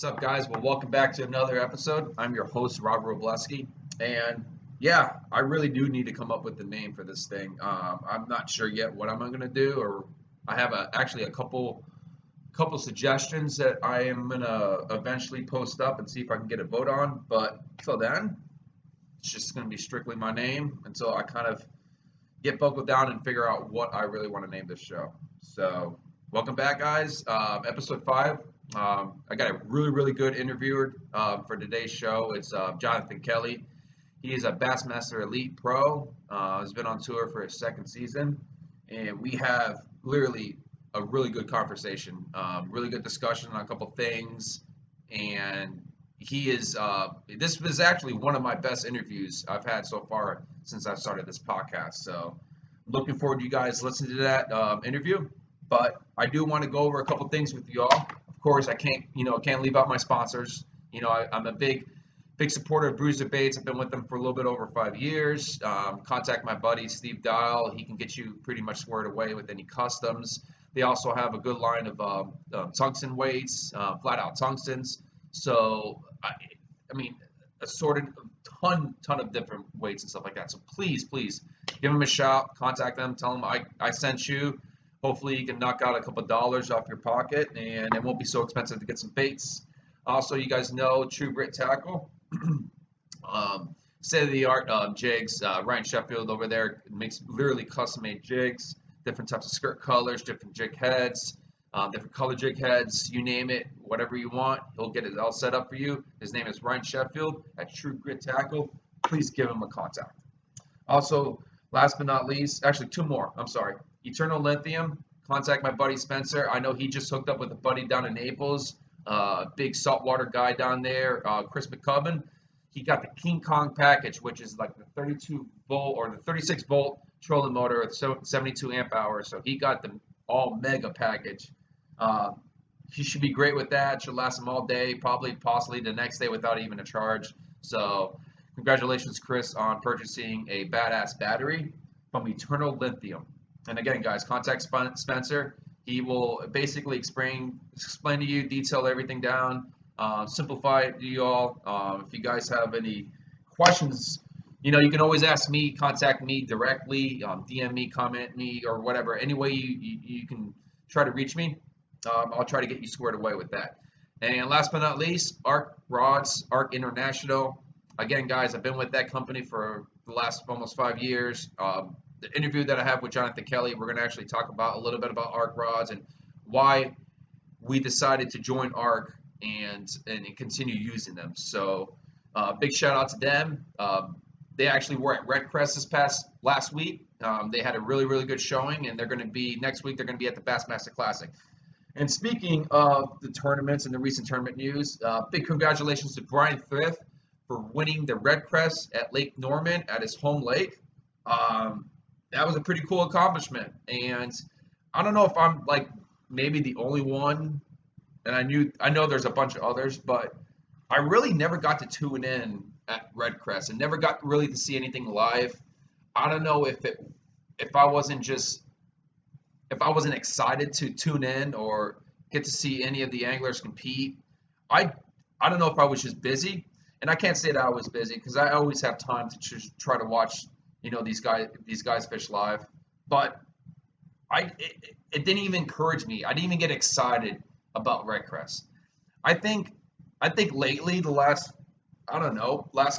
What's up, guys? Well, welcome back to another episode. I'm your host, Rob Robleski, and yeah, I really do need to come up with the name for this thing. I'm not sure yet what I'm going to do, or I have actually a couple suggestions that I am going to eventually post up and see if I can get a vote on. But until then, it's just going to be strictly my name until I kind of get buckled down and figure out what I really want to name this show. So, welcome back, guys. Episode 5. I got a really good interviewer for today's show. It's Jonathan Kelley. He is a Bassmaster Elite Pro. He's been on tour for his second season, and we have literally a really good conversation, really good discussion on a couple things. And he is. This was actually one of my best interviews I've had so far since I've started this podcast. So, looking forward to you guys listening to that interview. But I do want to go over a couple things with you all. Of course, I can't leave out my sponsors. I'm a big supporter of Bruiser Baits. I've been with them for a little bit over 5 years. Contact my buddy Steve Dial. He can get you pretty much squared away with any customs. They also have a good line of tungsten weights, flat out tungstens. So I mean, assorted ton of different weights and stuff like that. So please give them a shout. Contact them. Tell them I sent you. Hopefully you can knock out a couple dollars off your pocket, and it won't be so expensive to get some baits. Also, you guys know True Grit Tackle, state-of-the-art jigs. Ryan Sheffield over there makes literally custom-made jigs, different types of skirt colors, different jig heads, different color jig heads. You name it, whatever you want, he'll get it all set up for you. His name is Ryan Sheffield at True Grit Tackle. Please give him a contact. Also, last but not least, actually two more. I'm sorry. Eternal Lithium, contact my buddy Spencer. I know he just hooked up with a buddy down in Naples, big saltwater guy down there, Chris McCubbin. He got the King Kong package, which is like the 32 volt or the 36 volt trolling motor with 72 amp hours. So he got the all mega package. He should be great with that. Should last him all day, possibly the next day without even a charge. So congratulations, Chris, on purchasing a badass battery from Eternal Lithium. And again, guys, contact Spencer. He will basically explain to you, detail everything down, simplify it to you all. If you guys have any questions, you can always ask me, contact me directly, DM me, comment me, or whatever. Any way you can try to reach me, I'll try to get you squared away with that. And last but not least, Arc Rods, Arc International. Again, guys, I've been with that company for the last almost 5 years. The interview that I have with Jonathan Kelley, we're going to actually talk about a little bit about Arc Rods and why we decided to join Arc and continue using them. So big shout out to them. They actually were at Red Crest last week. They had a really good showing, and they're going to be next week. They're going to be at the Bassmaster Classic. And speaking of the tournaments and the recent tournament news, big congratulations to Brian Thrift for winning the Red Crest at Lake Norman at his home lake. That was a pretty cool accomplishment, and I don't know if I'm like maybe the only one, and I know there's a bunch of others, but I really never got to tune in at Red Crest and never got really to see anything live. I don't know if I wasn't excited to tune in or get to see any of the anglers compete. I don't know if I was just busy, and I can't say that I was busy because I always have time to just try to watch these guys fish live, but it didn't even encourage me. I didn't even get excited about Red Crest. I think lately, the last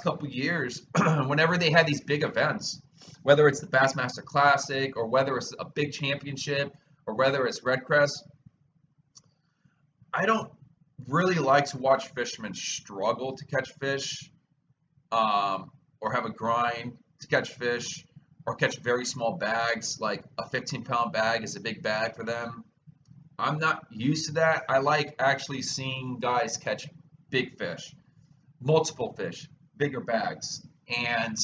couple years, whenever they had these big events, whether it's the Bassmaster Classic or whether it's a big championship or whether it's Red Crest, I don't really like to watch fishermen struggle to catch fish, or have a grind to catch fish, or catch very small bags. Like a 15-pound bag is a big bag for them. I'm not used to that. I like actually seeing guys catch big fish, multiple fish, bigger bags. And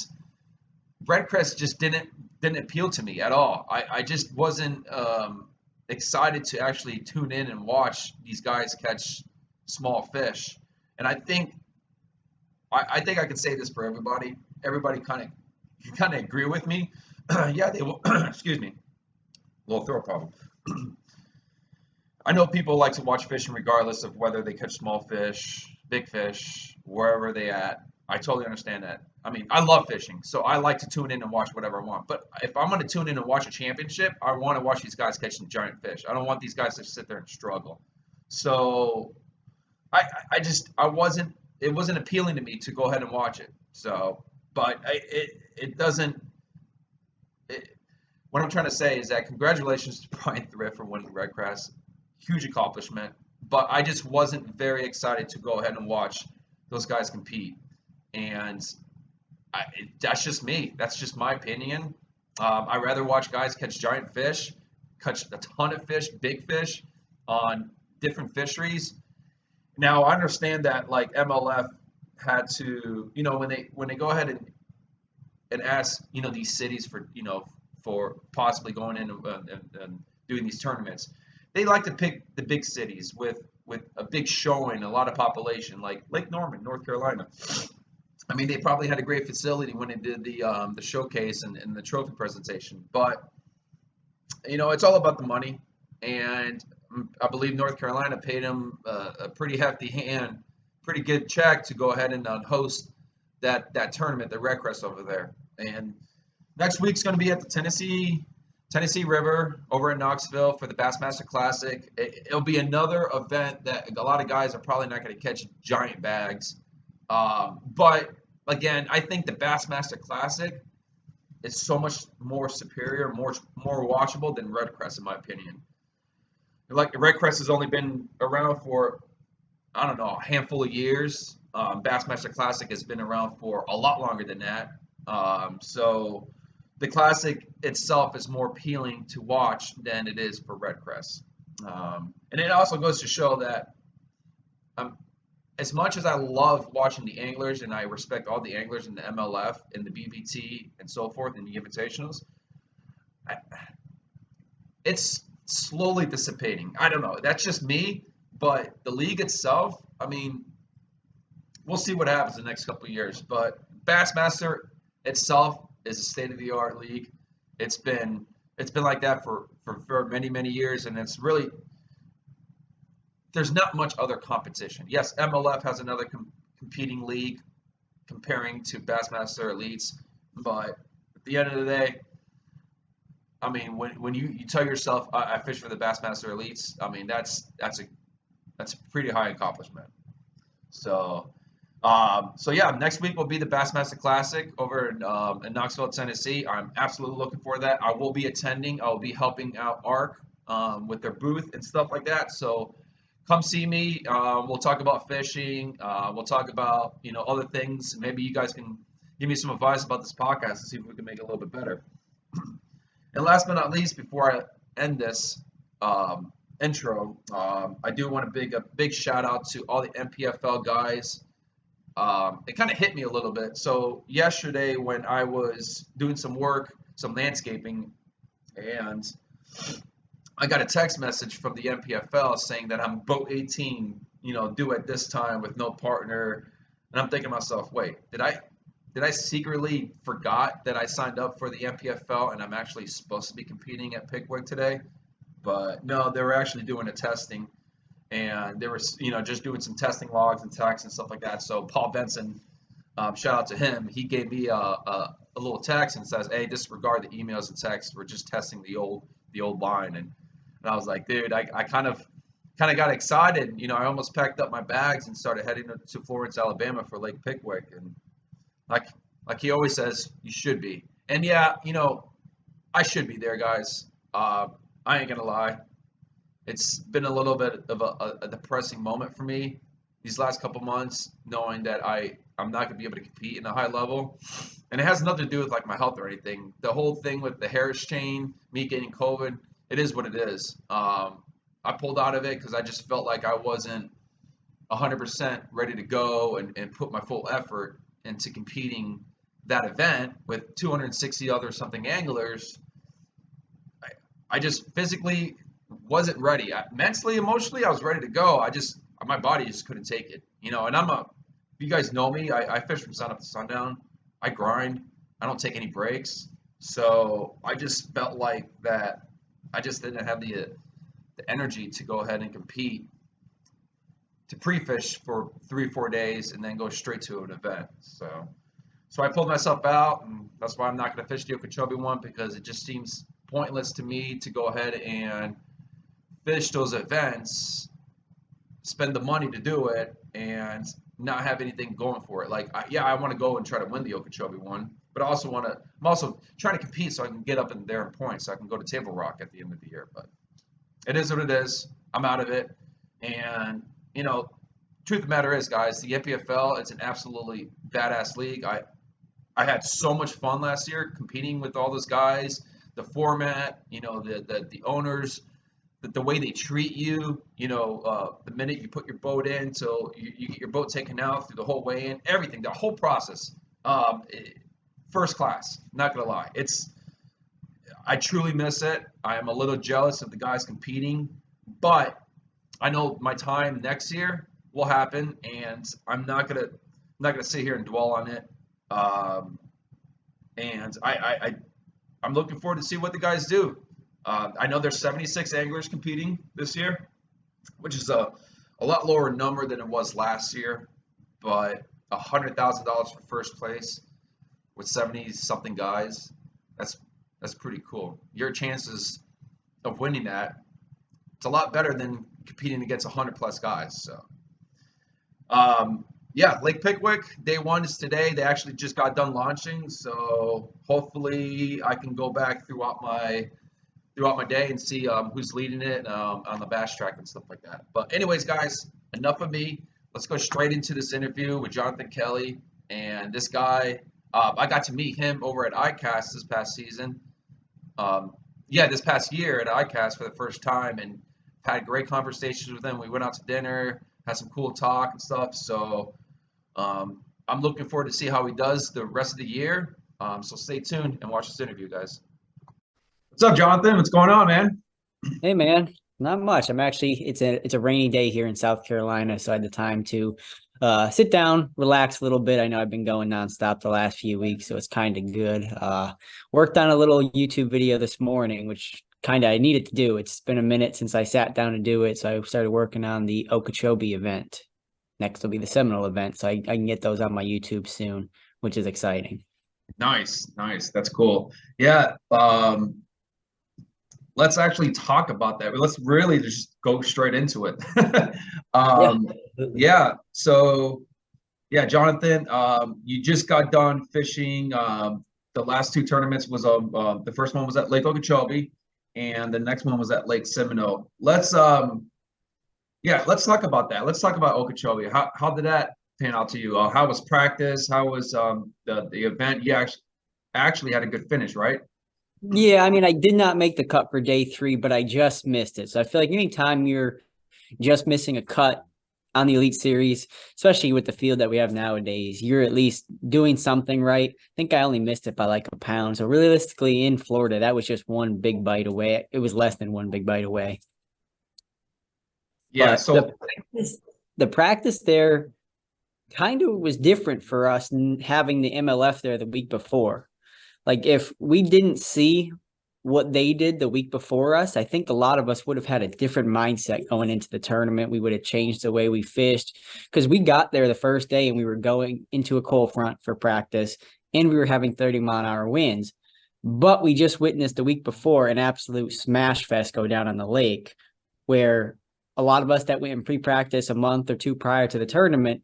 Red Crest just didn't appeal to me at all. I just wasn't excited to actually tune in and watch these guys catch small fish. And I think I can say this for everybody. Everybody kind of agree with me. Yeah, they will. Excuse me. Little throat problem. I know people like to watch fishing regardless of whether they catch small fish, big fish, wherever they at. I totally understand that. I mean, I love fishing, so I like to tune in and watch whatever I want. But if I'm going to tune in and watch a championship, I want to watch these guys catching giant fish. I don't want these guys to sit there and struggle. So I wasn't, it wasn't appealing to me to go ahead and watch it. So, but it doesn't, what I'm trying to say is that congratulations to Brian Thrift for winning Red Crest. Huge accomplishment. But I just wasn't very excited to go ahead and watch those guys compete. And that's just me. That's just my opinion. I'd rather watch guys catch giant fish, catch a ton of fish, big fish on different fisheries. Now I understand that like MLF had to, when they go ahead and ask, these cities for, for possibly going in and doing these tournaments, they like to pick the big cities with a big showing, a lot of population, like Lake Norman, North Carolina. I mean, they probably had a great facility when they did the showcase and the trophy presentation, but it's all about the money, and I believe North Carolina paid him a pretty hefty pretty good check to go ahead and host that tournament, the Red Crest over there. And next week's going to be at the Tennessee River over in Knoxville for the Bassmaster Classic. It'll be another event that a lot of guys are probably not going to catch giant bags. But again, I think the Bassmaster Classic is so much more superior, more watchable than Red Crest, in my opinion. Like Red Crest has only been around for, I don't know, a handful of years. Bassmaster Classic has been around for a lot longer than that. So the Classic itself is more appealing to watch than it is for Red Crest. And it also goes to show that as much as I love watching the anglers, and I respect all the anglers in the MLF and the BVT and so forth and the invitationals, it's slowly dissipating. I don't know. That's just me. But the league itself, I mean, we'll see what happens in the next couple of years. But Bassmaster itself is a state-of-the-art league. It's been like that for many, many years, and it's really, there's not much other competition. Yes, MLF has another competing league comparing to Bassmaster Elites, but at the end of the day, I mean, when you tell yourself I fish for the Bassmaster Elites, I mean that's a pretty high accomplishment. So yeah, next week will be the Bassmaster Classic over in Knoxville, Tennessee. I'm absolutely looking for that. I will be attending. I will be helping out ARC with their booth and stuff like that. So come see me. We'll talk about fishing. We'll talk about other things. Maybe you guys can give me some advice about this podcast and see if we can make it a little bit better. And last but not least, before I end this intro, I do want to a big shout out to all the MPFL guys. It kind of hit me a little bit. So yesterday when I was doing some work, some landscaping, and I got a text message from the MPFL saying that I'm boat 18, due at this time with no partner. And I'm thinking to myself, wait, did I secretly forgot that I signed up for the MPFL and I'm actually supposed to be competing at Pickwick today? But no, they were actually doing a testing, and they were, just doing some testing logs and texts and stuff like that. So Paul Benson, shout out to him. He gave me a little text and says, "Hey, disregard the emails and texts. We're just testing the old line." And I was like, dude, I kind of got excited. I almost packed up my bags and started heading to Florence, Alabama for Lake Pickwick. And like he always says, you should be. And yeah, I should be there, guys. I ain't gonna lie. It's been a little bit of a depressing moment for me these last couple months, knowing that I'm not gonna be able to compete in a high level. And it has nothing to do with like my health or anything. The whole thing with the Harris chain, me getting COVID, it is what it is. I pulled out of it because I just felt like I wasn't 100% ready to go and put my full effort into competing that event with 260 other something anglers. I just physically wasn't ready. Mentally, emotionally, I was ready to go. My body just couldn't take it, and you guys know me, I fish from sun up to sundown. I grind. I don't take any breaks. So I just felt like that I just didn't have the energy to go ahead and compete, to pre-fish for 3 or 4 days and then go straight to an event. So I pulled myself out, and that's why I'm not going to fish the Okeechobee one, because it just seems pointless to me to go ahead and fish those events, spend the money to do it, and not have anything going for it. Like, I want to go and try to win the Okeechobee one, but I also want to. I'm also trying to compete so I can get up in there in points, so I can go to Table Rock at the end of the year. But it is what it is. I'm out of it, and truth of the matter is, guys, the NPFL, it's an absolutely badass league. I had so much fun last year competing with all those guys. The format, the owners, the way they treat you, the minute you put your boat in till you get your boat taken out, through the whole way in, everything, the whole process, first class. Not gonna lie, I truly miss it. I am a little jealous of the guys competing, but I know my time next year will happen, and I'm not gonna sit here and dwell on it. And I'm looking forward to see what the guys do. I know there's 76 anglers competing this year, which is a lot lower number than it was last year, but $100,000 for first place with 70 something guys, that's pretty cool. Your chances of winning that, it's a lot better than competing against 100 plus guys. So Lake Pickwick, day one is today. They actually just got done launching, so hopefully I can go back throughout my day and see who's leading it on the bass track and stuff like that. But anyways, guys, enough of me. Let's go straight into this interview with Jonathan Kelley. And this guy, I got to meet him over at ICAST this past season. This past year at ICAST for the first time, and had great conversations with him. We went out to dinner, had some cool talk and stuff. So I'm looking forward to see how he does the rest of the year. So stay tuned and watch this interview, guys. What's up, Jonathan? What's going on, man? Hey, man, not much. It's a rainy day here in South Carolina, so I had the time to sit down, relax a little bit. I know I've been going nonstop the last few weeks, so it's kind of good. Worked on a little YouTube video this morning, which kind of I needed to do. It's been a minute since I sat down to do it, so I started working on the Okeechobee event. Next will be the Seminole event, so I can get those on my YouTube soon, which is exciting. Nice. That's cool. Yeah. Let's actually talk about that. Let's really just go straight into it. So, Jonathan, you just got done fishing. The last two tournaments was the first one was at Lake Okeechobee, and the next one was at Lake Seminole. Let's talk about that. Let's talk about Okeechobee. How did that pan out to you? How was practice? How was the event? You actually had a good finish, right? Yeah, I mean, I did not make the cut for day 3, but I just missed it. So I feel like anytime you're just missing a cut on the Elite Series, especially with the field that we have nowadays, you're at least doing something right. I think I only missed it by like a pound. So realistically, in Florida, that was just one big bite away. It was less than one big bite away. Yeah, But the practice there kind of was different for us having the MLF there the week before. Like, if we didn't see what they did the week before us, I think a lot of us would have had a different mindset going into the tournament. We would have changed the way we fished, because we got there the first day and we were going into a cold front for practice and we were having 30-mile-an-hour winds. But we just witnessed the week before an absolute smash fest go down on the lake, where a lot of us that went in pre-practice a month or two prior to the tournament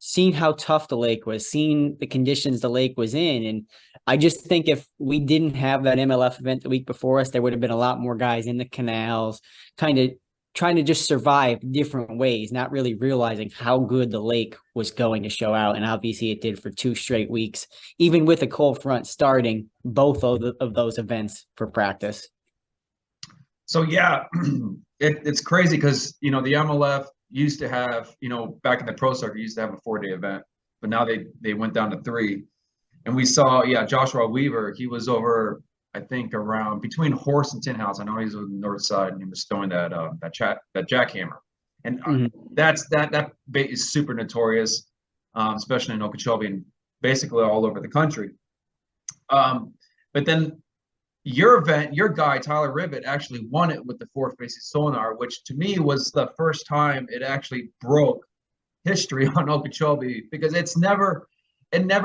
seen how tough the lake was, seen the conditions the lake was in. And I just think if we didn't have that MLF event the week before us, there would have been a lot more guys in the canals, kind of trying to just survive different ways, not really realizing how good the lake was going to show out. And obviously it did for 2 straight weeks, even with a cold front starting both of those events for practice. So it's crazy because the MLF used to have, back in the pro circuit, used to have a 4-day event, but now they went down to 3. And we saw, Joshua Weaver, he was over, I think, around between Horse and Tin House. I know he's on the north side, and he was throwing that jackhammer. And that bait is super notorious, especially in Okeechobee and basically all over the country. But then your event, your guy, Tyler Ribbett, actually won it with the forward facing sonar, which to me was the first time it actually broke history on Okeechobee, because it never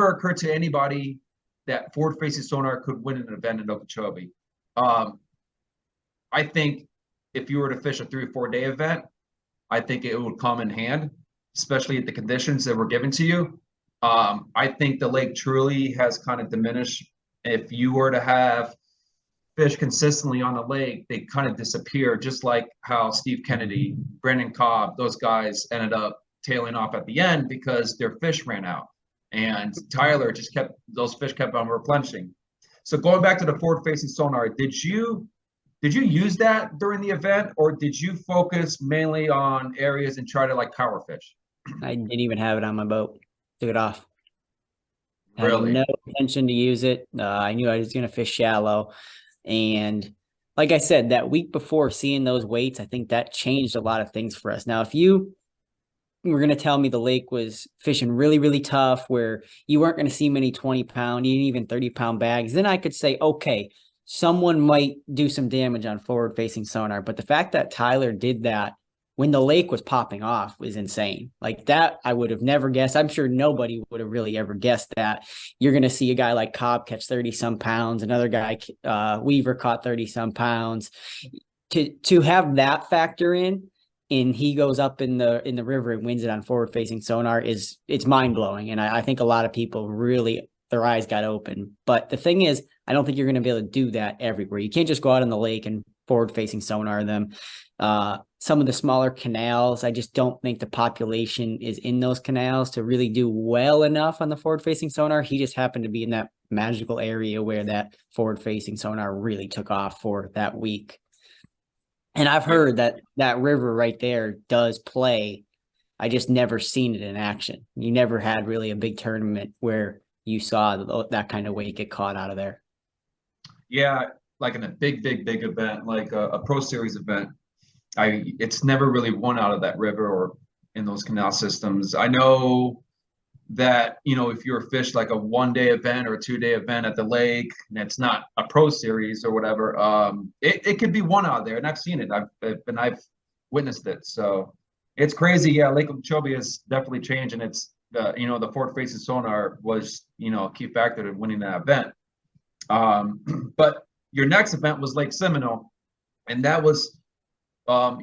occurred to anybody that forward facing sonar could win an event in Okeechobee. Um, I think if you were to fish a 3 or 4 day event, I think it would come in hand, especially at the conditions that were given to you. I think the lake truly has kind of diminished. If you were to have fish consistently on the lake, they kind of disappear, just like how Steve Kennedy, Brandon Cobb, those guys ended up tailing off at the end because their fish ran out. And Tyler just kept, those fish kept on replenishing. So going back to the forward facing sonar, did you use that during the event, or did you focus mainly on areas and try to like power fish? I didn't even have it on my boat. Took it off. Had Really? no intention to use it. I knew I was going to fish shallow. And like I said, that week before seeing those weights, I think that changed a lot of things for us. Now, if you were going to tell me the lake was fishing really, really tough, where you weren't going to see many 20-pound, even 30-pound bags, then I could say, okay, someone might do some damage on forward facing sonar. But the fact that Tyler did that when the lake was popping off was insane. Like that, I would have never guessed. I'm sure nobody would have really ever guessed that you're going to see a guy like Cobb catch 30 some pounds, another guy, Weaver, caught 30 some pounds. To have that factor in, and he goes up in the river and wins it on forward facing sonar, it's mind blowing. And I think a lot of people really, their eyes got open. But the thing is, I don't think you're going to be able to do that everywhere. You can't just go out on the lake and forward facing sonar them. Some of the smaller canals, I just don't think the population is in those canals to really do well enough on the forward facing sonar. He just happened to be in that magical area where that forward facing sonar really took off for that week. And I've Yeah. heard that that river right there does play. I just never seen it in action. You never had really a big tournament where you saw that kind of weight get caught out of there. Yeah, like in a big event, like a Pro Series event, it's never really won out of that river or in those canal systems. I know that, if you're a fish like a 1 day event or a 2 day event at the lake, and it's not a Pro Series or whatever, it could be won out there, and I've seen it. I've witnessed it. So it's crazy. Yeah, Lake Okeechobee has definitely changed, and it's the forward facing sonar was a key factor in winning that event. But your next event was Lake Seminole, and that was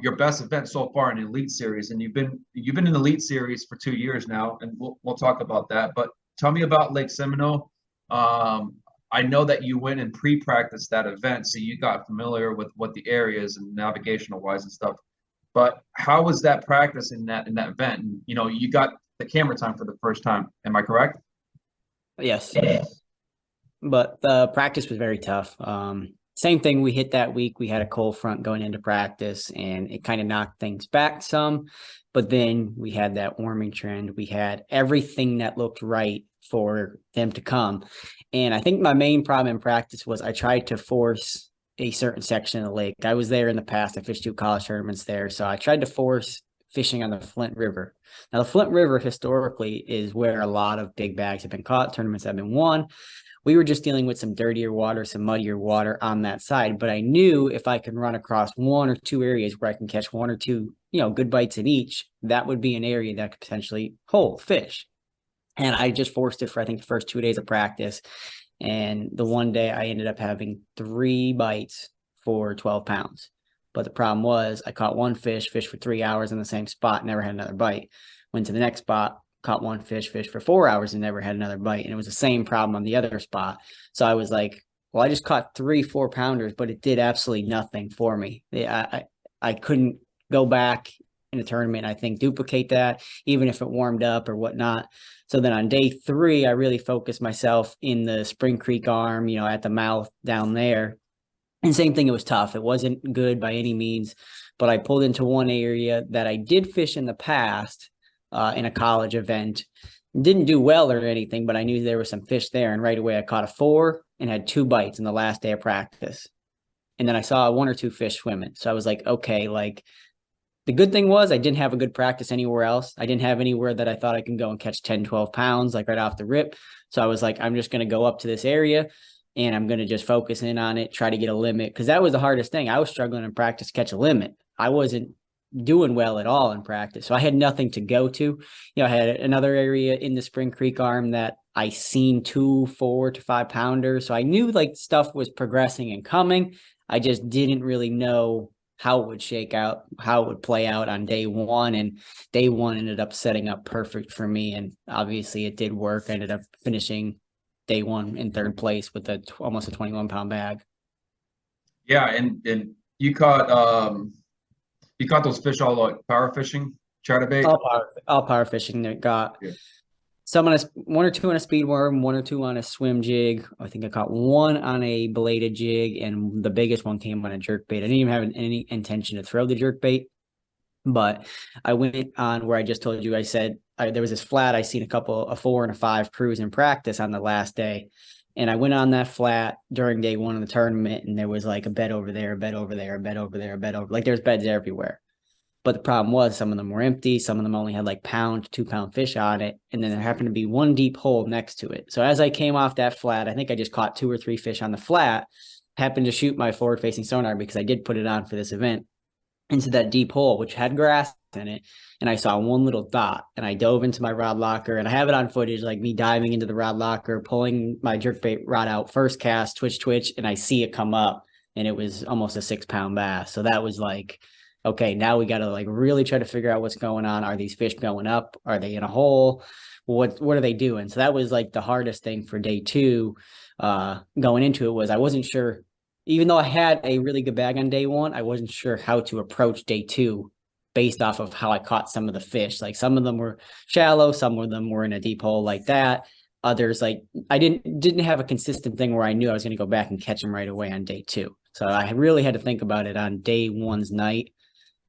your best event so far in the Elite Series, and you've been in the Elite Series for 2 years now, and we'll talk about that. But tell me about Lake Seminole. I know that you went and pre-practiced that event, so you got familiar with what the areas and navigational wise and stuff. But how was that practice in that event? And, you got the camera time for the first time. Am I correct? Yes. But the practice was very tough. Same thing we hit that week. We had a cold front going into practice, and it kind of knocked things back some. But then we had that warming trend. We had everything that looked right for them to come. And I think my main problem in practice was I tried to force a certain section of the lake. I was there in the past. I fished 2 college tournaments there. So I tried to force fishing on the Flint River. Now, the Flint River historically is where a lot of big bags have been caught, tournaments have been won. We were just dealing with some dirtier water, some muddier water on that side. But I knew if I could run across 1 or 2 areas where I can catch 1 or 2, good bites in each, that would be an area that could potentially hold fish. And I just forced it for, I think, the first 2 days of practice. And the one day I ended up having 3 bites for 12 pounds. But the problem was I caught one fish, fished for 3 hours in the same spot, never had another bite. Went to the next spot, caught one fish, fished for 4 hours and never had another bite. And it was the same problem on the other spot. So I was like, well, I just caught 3 4-pounders, but it did absolutely nothing for me. I couldn't go back in a tournament, I think, duplicate that, even if it warmed up or whatnot. So then on day 3, I really focused myself in the Spring Creek arm, at the mouth down there. And same thing, it was tough. It wasn't good by any means, but I pulled into one area that I did fish in the past in a college event. Didn't do well or anything, but I knew there was some fish there. And right away I caught a 4 and had 2 bites in the last day of practice. And then I saw 1 or 2 fish swimming. So I was like, okay, the good thing was I didn't have a good practice anywhere else. I didn't have anywhere that I thought I can go and catch 10, 12 pounds, right off the rip. So I was like, I'm just going to go up to this area. and I'm going to just focus in on it, try to get a limit. Because that was the hardest thing. I was struggling in practice to catch a limit. I wasn't doing well at all in practice. So I had nothing to go to. You know, I had another area in the Spring Creek arm that I seen 2 4 to 5 pounders. So I knew like stuff was progressing and coming. I just didn't really know how it would shake out, how it would play out on day one. And day one ended up setting up perfect for me. And obviously it did work. I ended up finishing day one in third place with almost a 21-pound bag. Yeah, and you caught those fish all like power fishing, chatterbait. All power fishing that got Yeah. some on one or two on a speed worm, one or two on a swim jig. I think I caught one on a bladed jig, and the biggest one came on a jerk bait. I didn't even have any intention to throw the jerk bait, but I went on where I just told you. I said there was this flat. I seen a 4 and a 5 crews in practice on the last day, and I went on that flat during day one of the tournament, and there was like a bed over there, a bed over there, a bed over there, a bed over. Like there's beds everywhere. But the problem was some of them were empty. Some of them only had like pound, 2-pound fish on it. And then there happened to be one deep hole next to it. So as I came off that flat, I think I just caught 2 or 3 fish on the flat, happened to shoot my forward facing sonar because I did put it on for this event into that deep hole, which had grass in it. And I saw one little dot and I dove into my rod locker, and I have it on footage, like me diving into the rod locker, pulling my jerkbait rod out, first cast, twitch, and I see it come up, and it was almost a 6-pound bass. So that was like, okay, now we got to like really try to figure out what's going on. Are these fish going up? Are they in a hole? What are they doing? So that was like the hardest thing for day two. Going into it was I wasn't sure, even though I had a really good bag on day one, I wasn't sure how to approach day two based off of how I caught some of the fish. Like some of them were shallow, some of them were in a deep hole like that. Others, like I didn't have a consistent thing where I knew I was going to go back and catch them right away on day two. So I really had to think about it on day one's night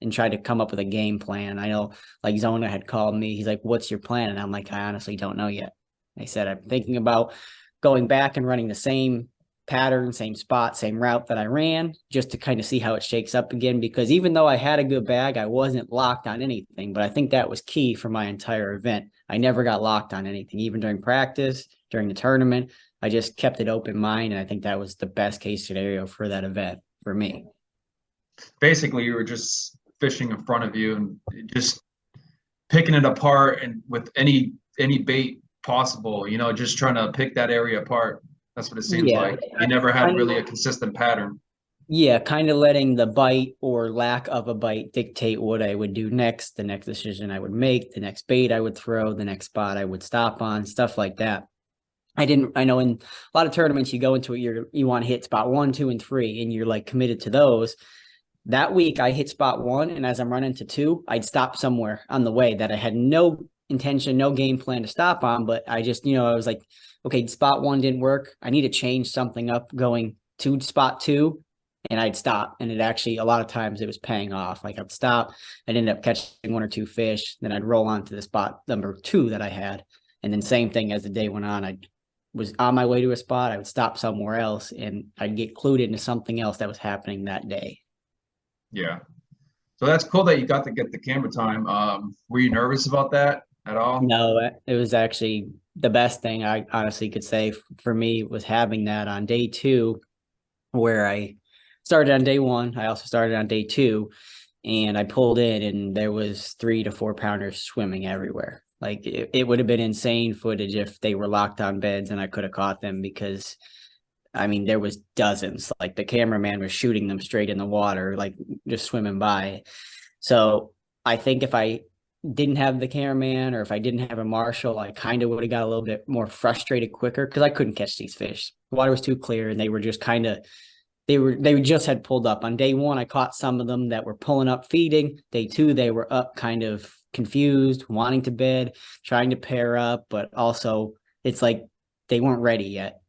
and try to come up with a game plan. I know like Zona had called me. He's like, what's your plan? And I'm like, I honestly don't know yet. I said, I'm thinking about going back and running the same pattern, same spot, same route that I ran, just to kind of see how it shakes up again. Because even though I had a good bag, I wasn't locked on anything. But I think that was key for my entire event. I never got locked on anything, even during practice, during the tournament. I just kept it open mind. And I think that was the best case scenario for that event for me. Basically, you were just fishing in front of you and just picking it apart, and with any bait possible, you know, just trying to pick that area apart. That's what it seems like. You never had really a consistent pattern. Yeah, kind of letting the bite or lack of a bite dictate what I would do next, the next decision I would make, the next bait I would throw, the next spot I would stop on, stuff like that. I know in a lot of tournaments you go into it, you want to hit spot 1, 2, and 3, and you're like committed to those. That week I hit spot 1, and as I'm running to 2, I'd stop somewhere on the way that I had no intention, no game plan to stop on, but I just, I was like, okay, spot 1 didn't work. I need to change something up going to spot 2, and I'd stop. And it actually, a lot of times it was paying off. Like I'd stop, I'd end up catching 1 or 2 fish, then I'd roll on to the spot number 2 that I had. And then same thing as the day went on, I was on my way to a spot, I would stop somewhere else and I'd get clued into something else that was happening that day. Yeah. So that's cool that you got to get the camera time. Were you nervous about that at all? No, it was actually the best thing I honestly could say for me was having that on day 2, where I started on day 1. I also started on day 2, and I pulled in and there was 3 to 4 pounders swimming everywhere. Like it would have been insane footage if they were locked on beds and I could have caught them, because I mean, there was dozens. Like the cameraman was shooting them straight in the water, like just swimming by. So I think if I didn't have the cameraman, or if I didn't have a marshal, I kind of would have got a little bit more frustrated quicker, because I couldn't catch these fish. The water was too clear, and they were just kind of they just had pulled up. On day 1, I caught some of them that were pulling up feeding. Day 2, they were up kind of confused, wanting to bed, trying to pair up, but also it's like they weren't ready yet.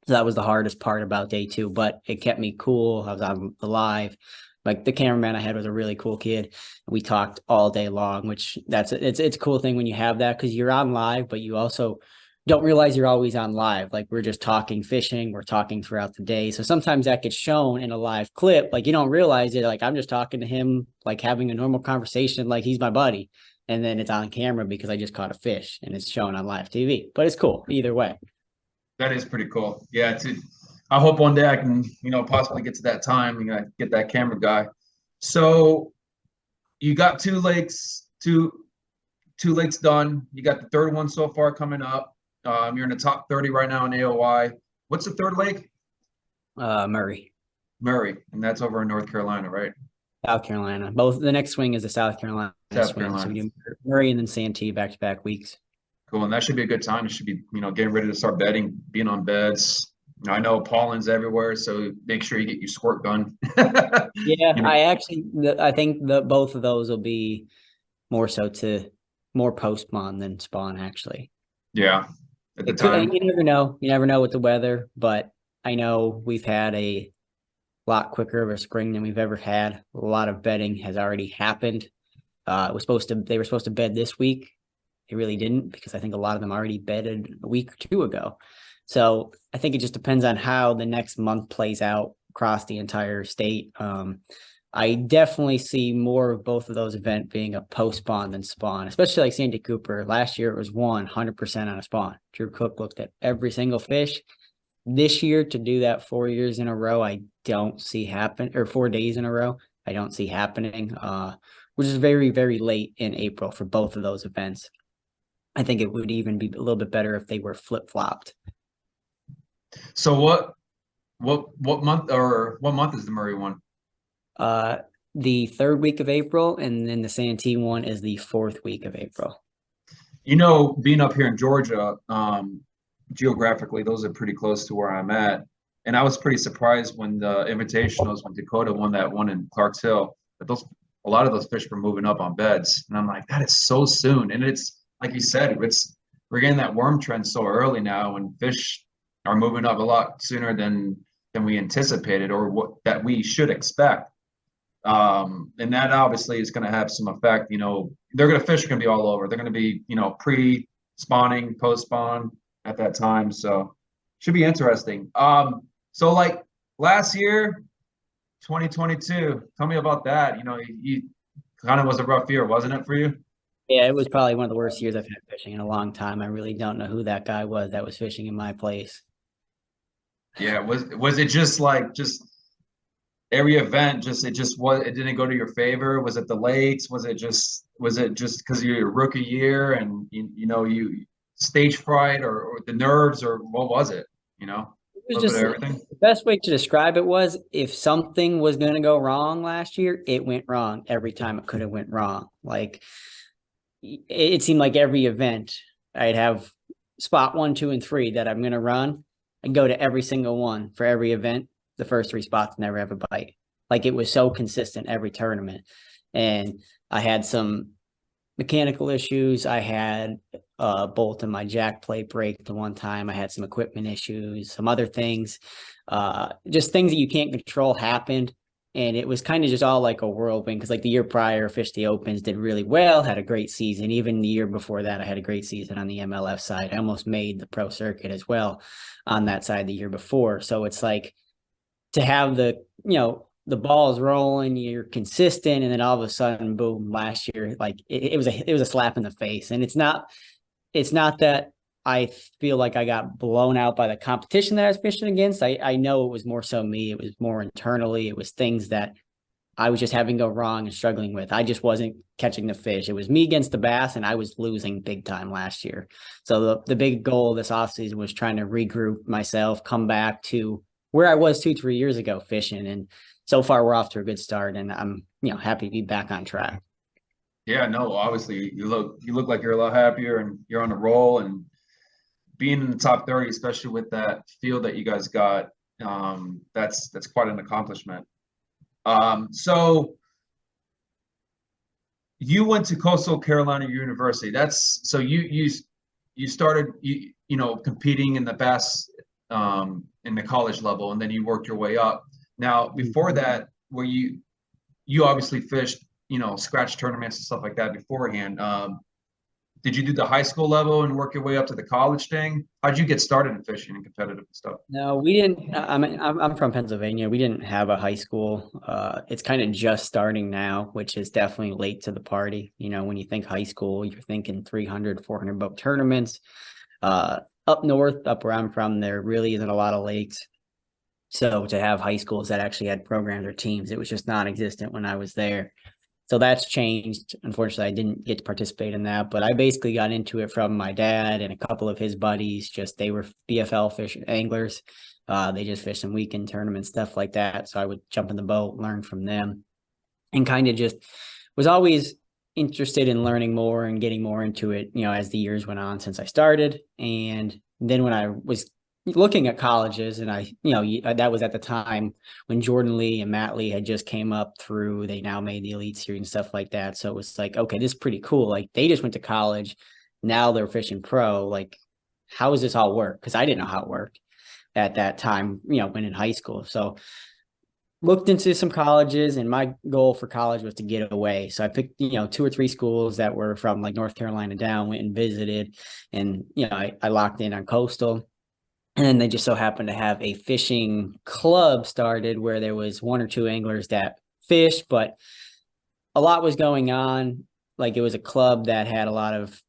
So that was the hardest part about day 2, but it kept me cool. I was on the live. Like the cameraman I had was a really cool kid. We talked all day long, which it's a cool thing when you have that, because you're on live, but you also don't realize you're always on live. Like we're just talking fishing, we're talking throughout the day. So sometimes that gets shown in a live clip. Like you don't realize it. Like I'm just talking to him, like having a normal conversation, like he's my buddy. And then it's on camera because I just caught a fish and it's shown on live TV. But it's cool either way. That is pretty cool. Yeah, I hope one day I can, possibly get to that time and get that camera guy. So you got two lakes done. You got the third one so far coming up. You're in the top 30 right now in AOI. What's the third lake? Murray, Murray, and that's over in North Carolina, right? South Carolina. Both the next swing is the South Carolina South swing. So Carolina. we do Murray and then Santee back-to-back weeks. Cool, and that should be a good time. You should be, getting ready to start bedding, being on beds. I know pollen's everywhere, so make sure you get your squirt gun. Yeah, I think that both of those will be more so to more post spawn than spawn actually. Yeah, at the time. You never know. You never know with the weather, but I know we've had a lot quicker of a spring than we've ever had. A lot of bedding has already happened. They were supposed to bed this week. They really didn't because I think a lot of them already bedded a week or two ago. So I think it just depends on how the next month plays out across the entire state. I definitely see more of both of those events being a post spawn than spawn, especially like Sandy Cooper. Last year it was 100% on a spawn. Drew Cook looked at every single fish. This year to do that 4 years in a row, I don't see happen, or 4 days in a row, I don't see happening, which is very, very late in April for both of those events. I think it would even be a little bit better if they were flip-flopped. So what month is the Murray one? The third week of April, and then the Santee one is the fourth week of April. Being up here in Georgia, geographically, those are pretty close to where I'm at. And I was pretty surprised when the Invitationals, when Dakota won that one in Clarks Hill, that a lot of those fish were moving up on beds. And I'm like, that is so soon. And it's like you said, we're getting that worm trend so early now, when fish are moving up a lot sooner than we anticipated, or what that we should expect. And that obviously is going to have some effect. Fish are going to be all over. They're going to be, pre-spawning, post-spawn at that time. So should be interesting. So like last year, 2022, tell me about that. You kind of was a rough year, wasn't it for you? Yeah, it was probably one of the worst years I've had fishing in a long time. I really don't know who that guy was that was fishing in my place. Yeah, was it just every event it didn't go to your favor? Was it the lakes? Was it just because your rookie year and you stage fright or the nerves, or what was it? It was just everything. The best way to describe it was, if something was going to go wrong last year, it went wrong every time it could have went wrong. Like, it seemed like every event I'd have spot 1, 2, and 3 that I'm going to run and go to every single one for every event. The first 3 spots never have a bite. Like, it was so consistent every tournament. And I had some mechanical issues. I had a bolt in my jack plate break the one time. I had some equipment issues, some other things, just things that you can't control happened. And it was kind of just all like a whirlwind, because like the year prior, fished the Opens, did really well, had a great season. Even the year before that, I had a great season on the MLF side. I almost made the pro circuit as well on that side the year before. So it's like, to have the balls rolling, you're consistent, and then all of a sudden, boom, last year, like it was a slap in the face. And it's not that I feel like I got blown out by the competition that I was fishing against. I know it was more so me. It was more internally. It was things that I was just having go wrong and struggling with. I just wasn't catching the fish. It was me against the bass, and I was losing big time last year. So the big goal this offseason was trying to regroup myself, come back to where I was 2-3 years ago fishing. And so far we're off to a good start, and I'm, happy to be back on track. Yeah, no, obviously you look like you're a lot happier and you're on a roll, and being in the top 30, especially with that field that you guys got, that's quite an accomplishment. So you went to Coastal Carolina University. So you started competing in the bass in the college level, and then you worked your way up. Now, before that, where you obviously fished, scratch tournaments and stuff like that beforehand. Did you do the high school level and work your way up to the college thing? How'd you get started in fishing and competitive stuff? No, we didn't. I'm from Pennsylvania. We didn't have a high school. It's kind of just starting now, which is definitely late to the party. When you think high school, you're thinking 300, 400 boat tournaments. Up north, up where I'm from, there really isn't a lot of lakes. So to have high schools that actually had programs or teams, it was just non-existent when I was there. So that's changed. Unfortunately, I didn't get to participate in that, but I basically got into it from my dad and a couple of his buddies. Just they were BFL fish anglers. They just fished some weekend tournaments, stuff like that. So I would jump in the boat, learn from them, and kind of just was always interested in learning more and getting more into it, as the years went on since I started. And then when I was looking at colleges, and that was at the time when Jordan Lee and Matt Lee had just came up through, they now made the Elite Series and stuff like that. So it was like, okay, this is pretty cool. Like they just went to college. Now they're fishing pro. Like, how does this all work? Because I didn't know how it worked at that time, when in high school. So looked into some colleges, and my goal for college was to get away. So I picked, 2 or 3 schools that were from like North Carolina down, went and visited, and, I locked in on Coastal. And then they just so happened to have a fishing club started where there was 1 or 2 anglers that fished, but a lot was going on. Like it was a club that had a lot of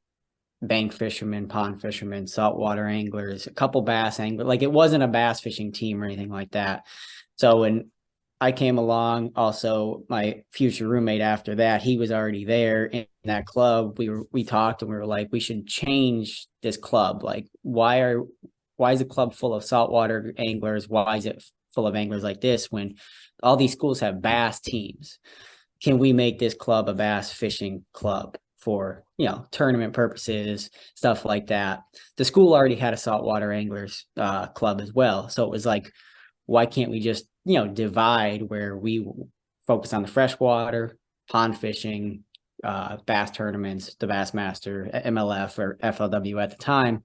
bank fishermen, pond fishermen, saltwater anglers, a couple bass anglers. Like it wasn't a bass fishing team or anything like that. So when I came along, also my future roommate after that, he was already there in that club. We talked and we were like, we should change this club. Like, why is a club full of saltwater anglers? Why is it full of anglers like this when all these schools have bass teams? Can we make this club a bass fishing club for, tournament purposes, stuff like that? The school already had a saltwater anglers club as well. So it was like, why can't we just, divide where we focus on the freshwater, pond fishing, bass tournaments, the Bassmaster, MLF or FLW at the time.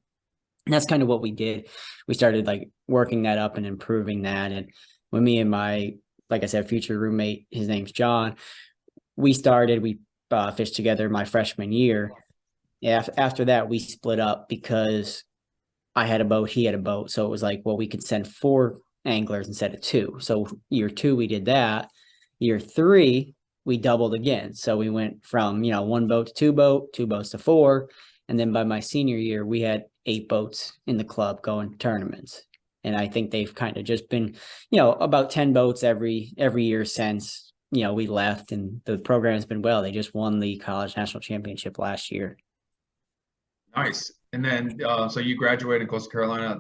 And that's kind of what we did. We started like working that up and improving that. And when me and my, like I said, future roommate, his name's John, we fished together my freshman year. After that, we split up because I had a boat, he had a boat. So it was like, well, we could send 4 anglers instead of 2. So year 2, we did that. Year 3, we doubled again. So we went from, 1 boat to 2 boat, 2 boats to 4. And then by my senior year, we had 8 boats in the club going to tournaments. And I think they've kind of just been, about 10 boats every year since, we left, and the program has been well. They just won the college national championship last year. Nice. And then, so you graduated in Coastal Carolina.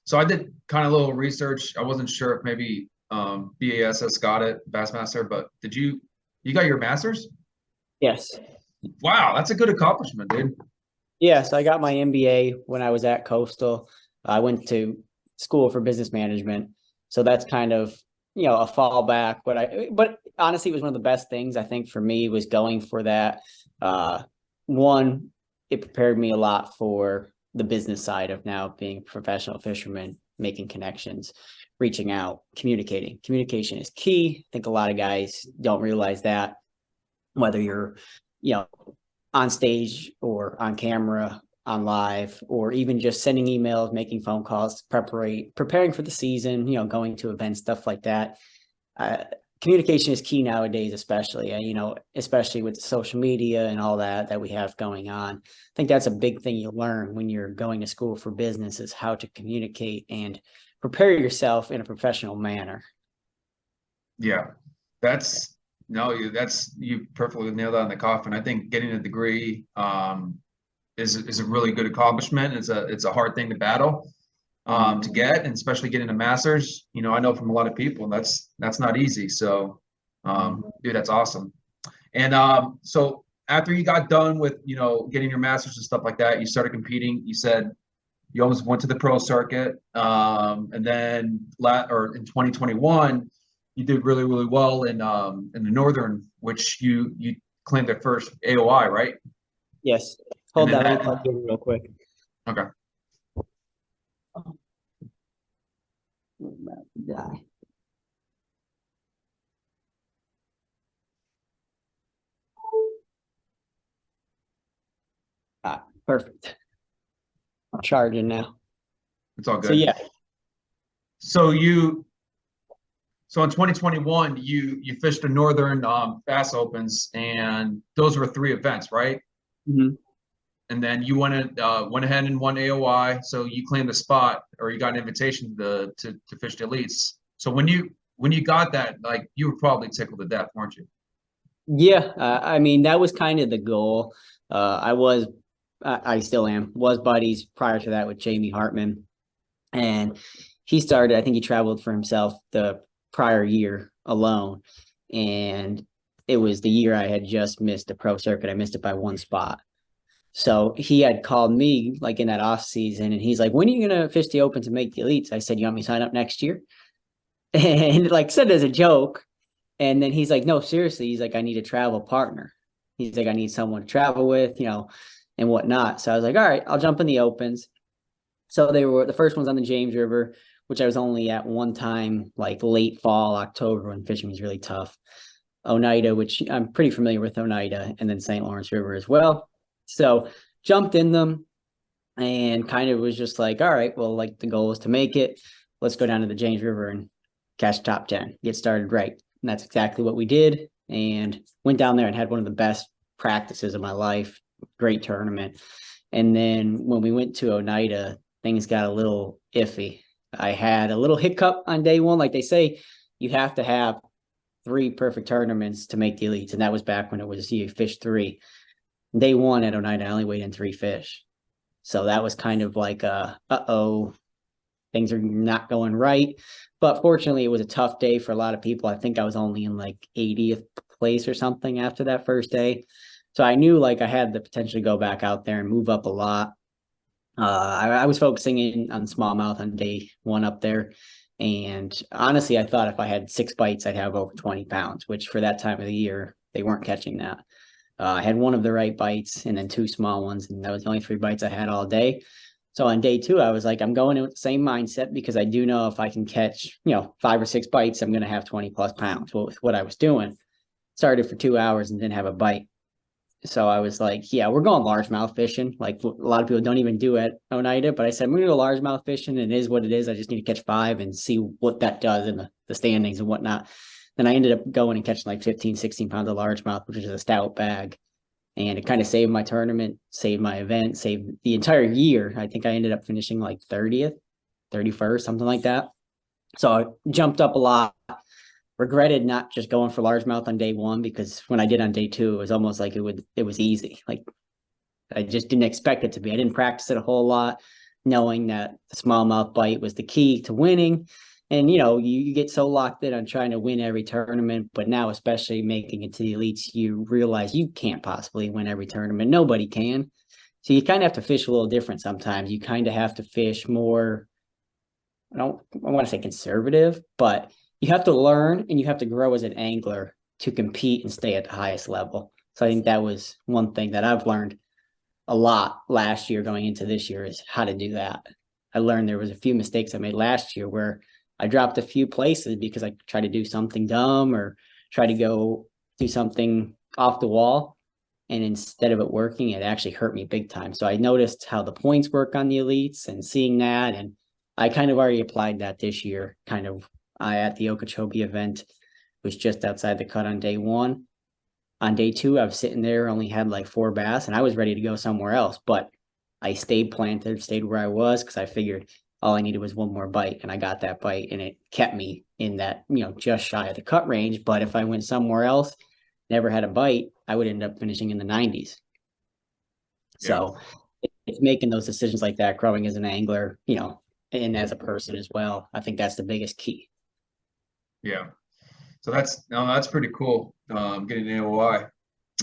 So I did kind of a little research. I wasn't sure if maybe BASS got it, Bassmaster, but you got your master's? Yes. Wow, that's a good accomplishment, dude. Yeah, so I got my MBA when I was at Coastal. I went to school for business management. So that's kind of, a fallback. But honestly, it was one of the best things I think for me was going for that. One, it prepared me a lot for the business side of now being a professional fisherman, making connections, reaching out, communicating. Communication is key. I think a lot of guys don't realize that, whether you're, on stage or on camera, on live, or even just sending emails, making phone calls, preparing for the season, going to events, stuff like that. Communication is key nowadays, especially, especially with social media and all that we have going on. I think that's a big thing you learn when you're going to school for business is how to communicate and prepare yourself in a professional manner. Yeah, you perfectly nailed that on the coffin. I think getting a degree is a really good accomplishment. It's a hard thing to battle to get, and especially getting a master's. I know from a lot of people that's not easy. So, dude, that's awesome. And so after you got done with getting your master's and stuff like that, you started competing. You said you almost went to the pro circuit, and then in 2021, you did really, really well in the Northern, which you claimed the first AOI, right? Yes. Hold that. Let me plug in real quick. Okay. Die. Perfect. I'm charging now. It's all good. So yeah. So in 2021, you fished the Northern Bass Opens, and those were 3 events, right? Mm-hmm. and then you went ahead and won AOI, so you claimed the spot, or you got an invitation to fish the elites. So when you got that, like, you were probably tickled to death, weren't you? Yeah, I mean that was kind of the goal. I still am, was buddies prior to that with Jamie Hartman, and he started. I think he traveled for himself the prior year alone, and it was the year I had just missed the pro circuit. I missed it by one spot. So he had called me like in that off season, and he's like, "When are you gonna fish the Open to make the elites?" I said, "You want me to sign up next year?" And like said as a joke. And then he's like, "No, seriously." He's like, "I need a travel partner." He's like, "I need someone to travel with, and whatnot." So I was like, "All right, I'll jump in the Opens." So they were the first ones on the James River, which I was only at one time, like late fall, October, when fishing was really tough. Oneida, which I'm pretty familiar with Oneida, and then St. Lawrence River as well. So jumped in them and kind of was just like, all right, well, like the goal is to make it. Let's go down to the James River and catch top 10, get started right. And that's exactly what we did. And went down there and had one of the best practices of my life. Great tournament. And then when we went to Oneida, things got a little iffy. I had a little hiccup on day one. Like they say, you have to have 3 perfect tournaments to make the elites. And that was back when it was you fish 3. Day one at Oneida, I only weighed in 3 fish. So that was kind of like uh-oh, things are not going right. But fortunately, it was a tough day for a lot of people. I think I was only in like 80th place or something after that first day. So I knew like I had the potential to go back out there and move up a lot. I was focusing in on smallmouth on day one up there. And honestly, I thought if I had 6 bites, I'd have over 20 pounds, which for that time of the year, they weren't catching that. I had one of the right bites and then 2 small ones, and that was the only 3 bites I had all day. So on day 2, I was like, I'm going in with the same mindset because I do know if I can catch, 5 or 6 bites, I'm going to have 20 plus pounds. Well, with what I was doing, started for 2 hours and didn't have a bite. So I was like, yeah, we're going largemouth fishing. Like a lot of people don't even do it Oneida, but I said, I'm going to go largemouth fishing, and it is what it is. I just need to catch 5 and see what that does in the standings and whatnot. Then I ended up going and catching like 15, 16 pounds of largemouth, which is a stout bag. And it kind of saved my tournament, saved my event, saved the entire year. I think I ended up finishing like 30th, 31st, something like that. So I jumped up a lot. Regretted not just going for largemouth on day 1, because when I did on day 2, it was almost like it was easy. Like I just didn't expect it to be. I didn't practice it a whole lot, knowing that the smallmouth bite was the key to winning. And, you get so locked in on trying to win every tournament, but now, especially making it to the elites, you realize you can't possibly win every tournament. Nobody can. So you kind of have to fish a little different sometimes. You kind of have to fish more, I want to say conservative, but you have to learn and you have to grow as an angler to compete and stay at the highest level. So I think that was one thing that I've learned a lot last year going into this year, is how to do that. I learned there was a few mistakes I made last year where I dropped a few places because I tried to do something dumb or try to go do something off the wall. And instead of it working, it actually hurt me big time. So I noticed how the points work on the elites and seeing that. And I kind of already applied that this year. I at the Okeechobee event was just outside the cut on day 1. On day 2, I was sitting there, only had like 4 bass, and I was ready to go somewhere else. But I stayed planted, stayed where I was, because I figured all I needed was one more bite, and I got that bite, and it kept me in that, just shy of the cut range. But if I went somewhere else, never had a bite, I would end up finishing in the 90s. Yeah. So it's making those decisions like that, growing as an angler, and as a person as well. I think that's the biggest key. Yeah. So that's pretty cool. Getting an AOI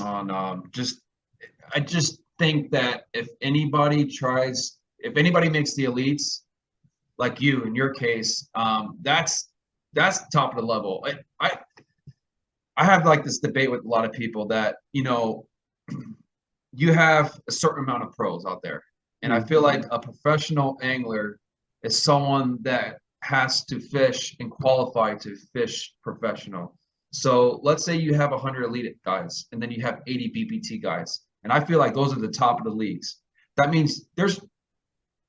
on I just think that if anybody makes the elites, like you in your case, that's top of the level. I have like this debate with a lot of people that you have a certain amount of pros out there, and I feel like a professional angler is someone that has to fish and qualify to fish professional. So let's say you have 100 elite guys, and then you have 80 BPT guys, and I feel like those are the top of the leagues. That means there's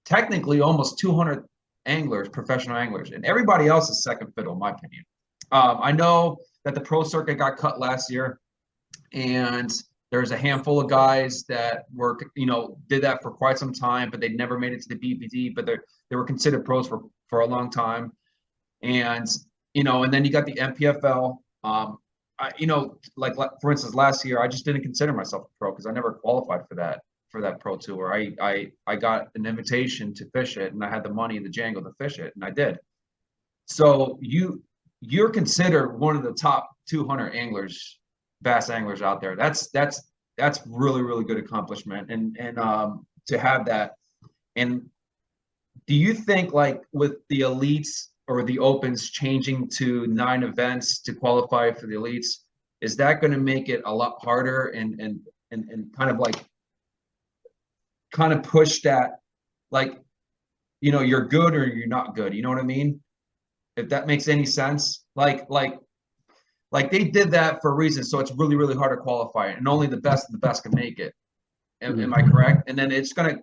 technically almost 200 anglers, professional anglers, and everybody else is second fiddle, in my opinion. I know that the pro circuit got cut last year, and There's a handful of guys that were, did that for quite some time, but they'd never made it to the BPD, but they were considered pros for a long time. And, and then you got the MPFL. Like for instance, last year, I just didn't consider myself a pro because I never qualified for that pro tour. I got an invitation to fish it, and I had the money in the Django to fish it, and I did. So you're considered one of the top 200 anglers, bass anglers out there. That's really, really good accomplishment, and to have that. And do you think, like, with the elites or the opens changing to 9 events to qualify for the elites, is that going to make it a lot harder and kind of push that, like, you're good or you're not good, you know what I mean? If that makes any sense. Like they did that for a reason, so it's really, really hard to qualify, and only the best of the best can make it. Am I correct? And then it's gonna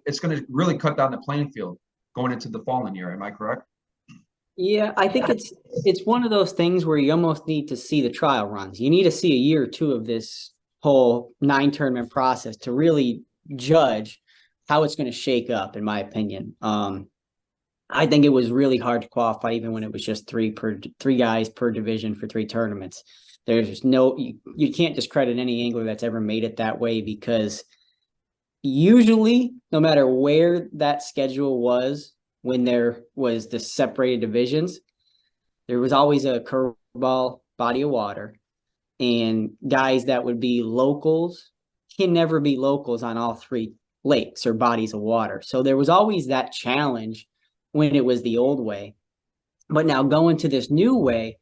really cut down the playing field going into the following year. Am I correct? Yeah, I think it's one of those things where you almost need to see the trial runs. You need to see a year or two of this whole 9 tournament process to really judge how it's going to shake up, in my opinion. I think it was really hard to qualify even when it was just three guys per division for 3 tournaments. There's you can't discredit any angler that's ever made it that way, because usually, no matter where that schedule was, when there was the separated divisions, there was always a curveball body of water, and guys that would be locals can never be locals on all 3 lakes or bodies of water. So there was always that challenge when it was the old way. But now going to this new way,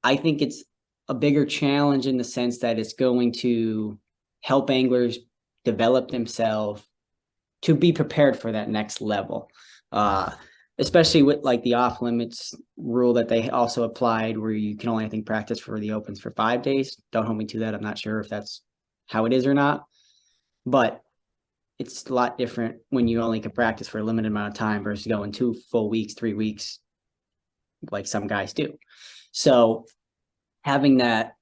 I think it's a bigger challenge in the sense that it's going to help anglers develop themselves to be prepared for that next level. Especially with like the off limits rule that they also applied, where you can only, I think, practice for the opens for 5 days. Don't hold me to that. I'm not sure if that's how it is or not, but it's a lot different when you only can practice for a limited amount of time versus going 2 full weeks, 3 weeks, like some guys do. So having that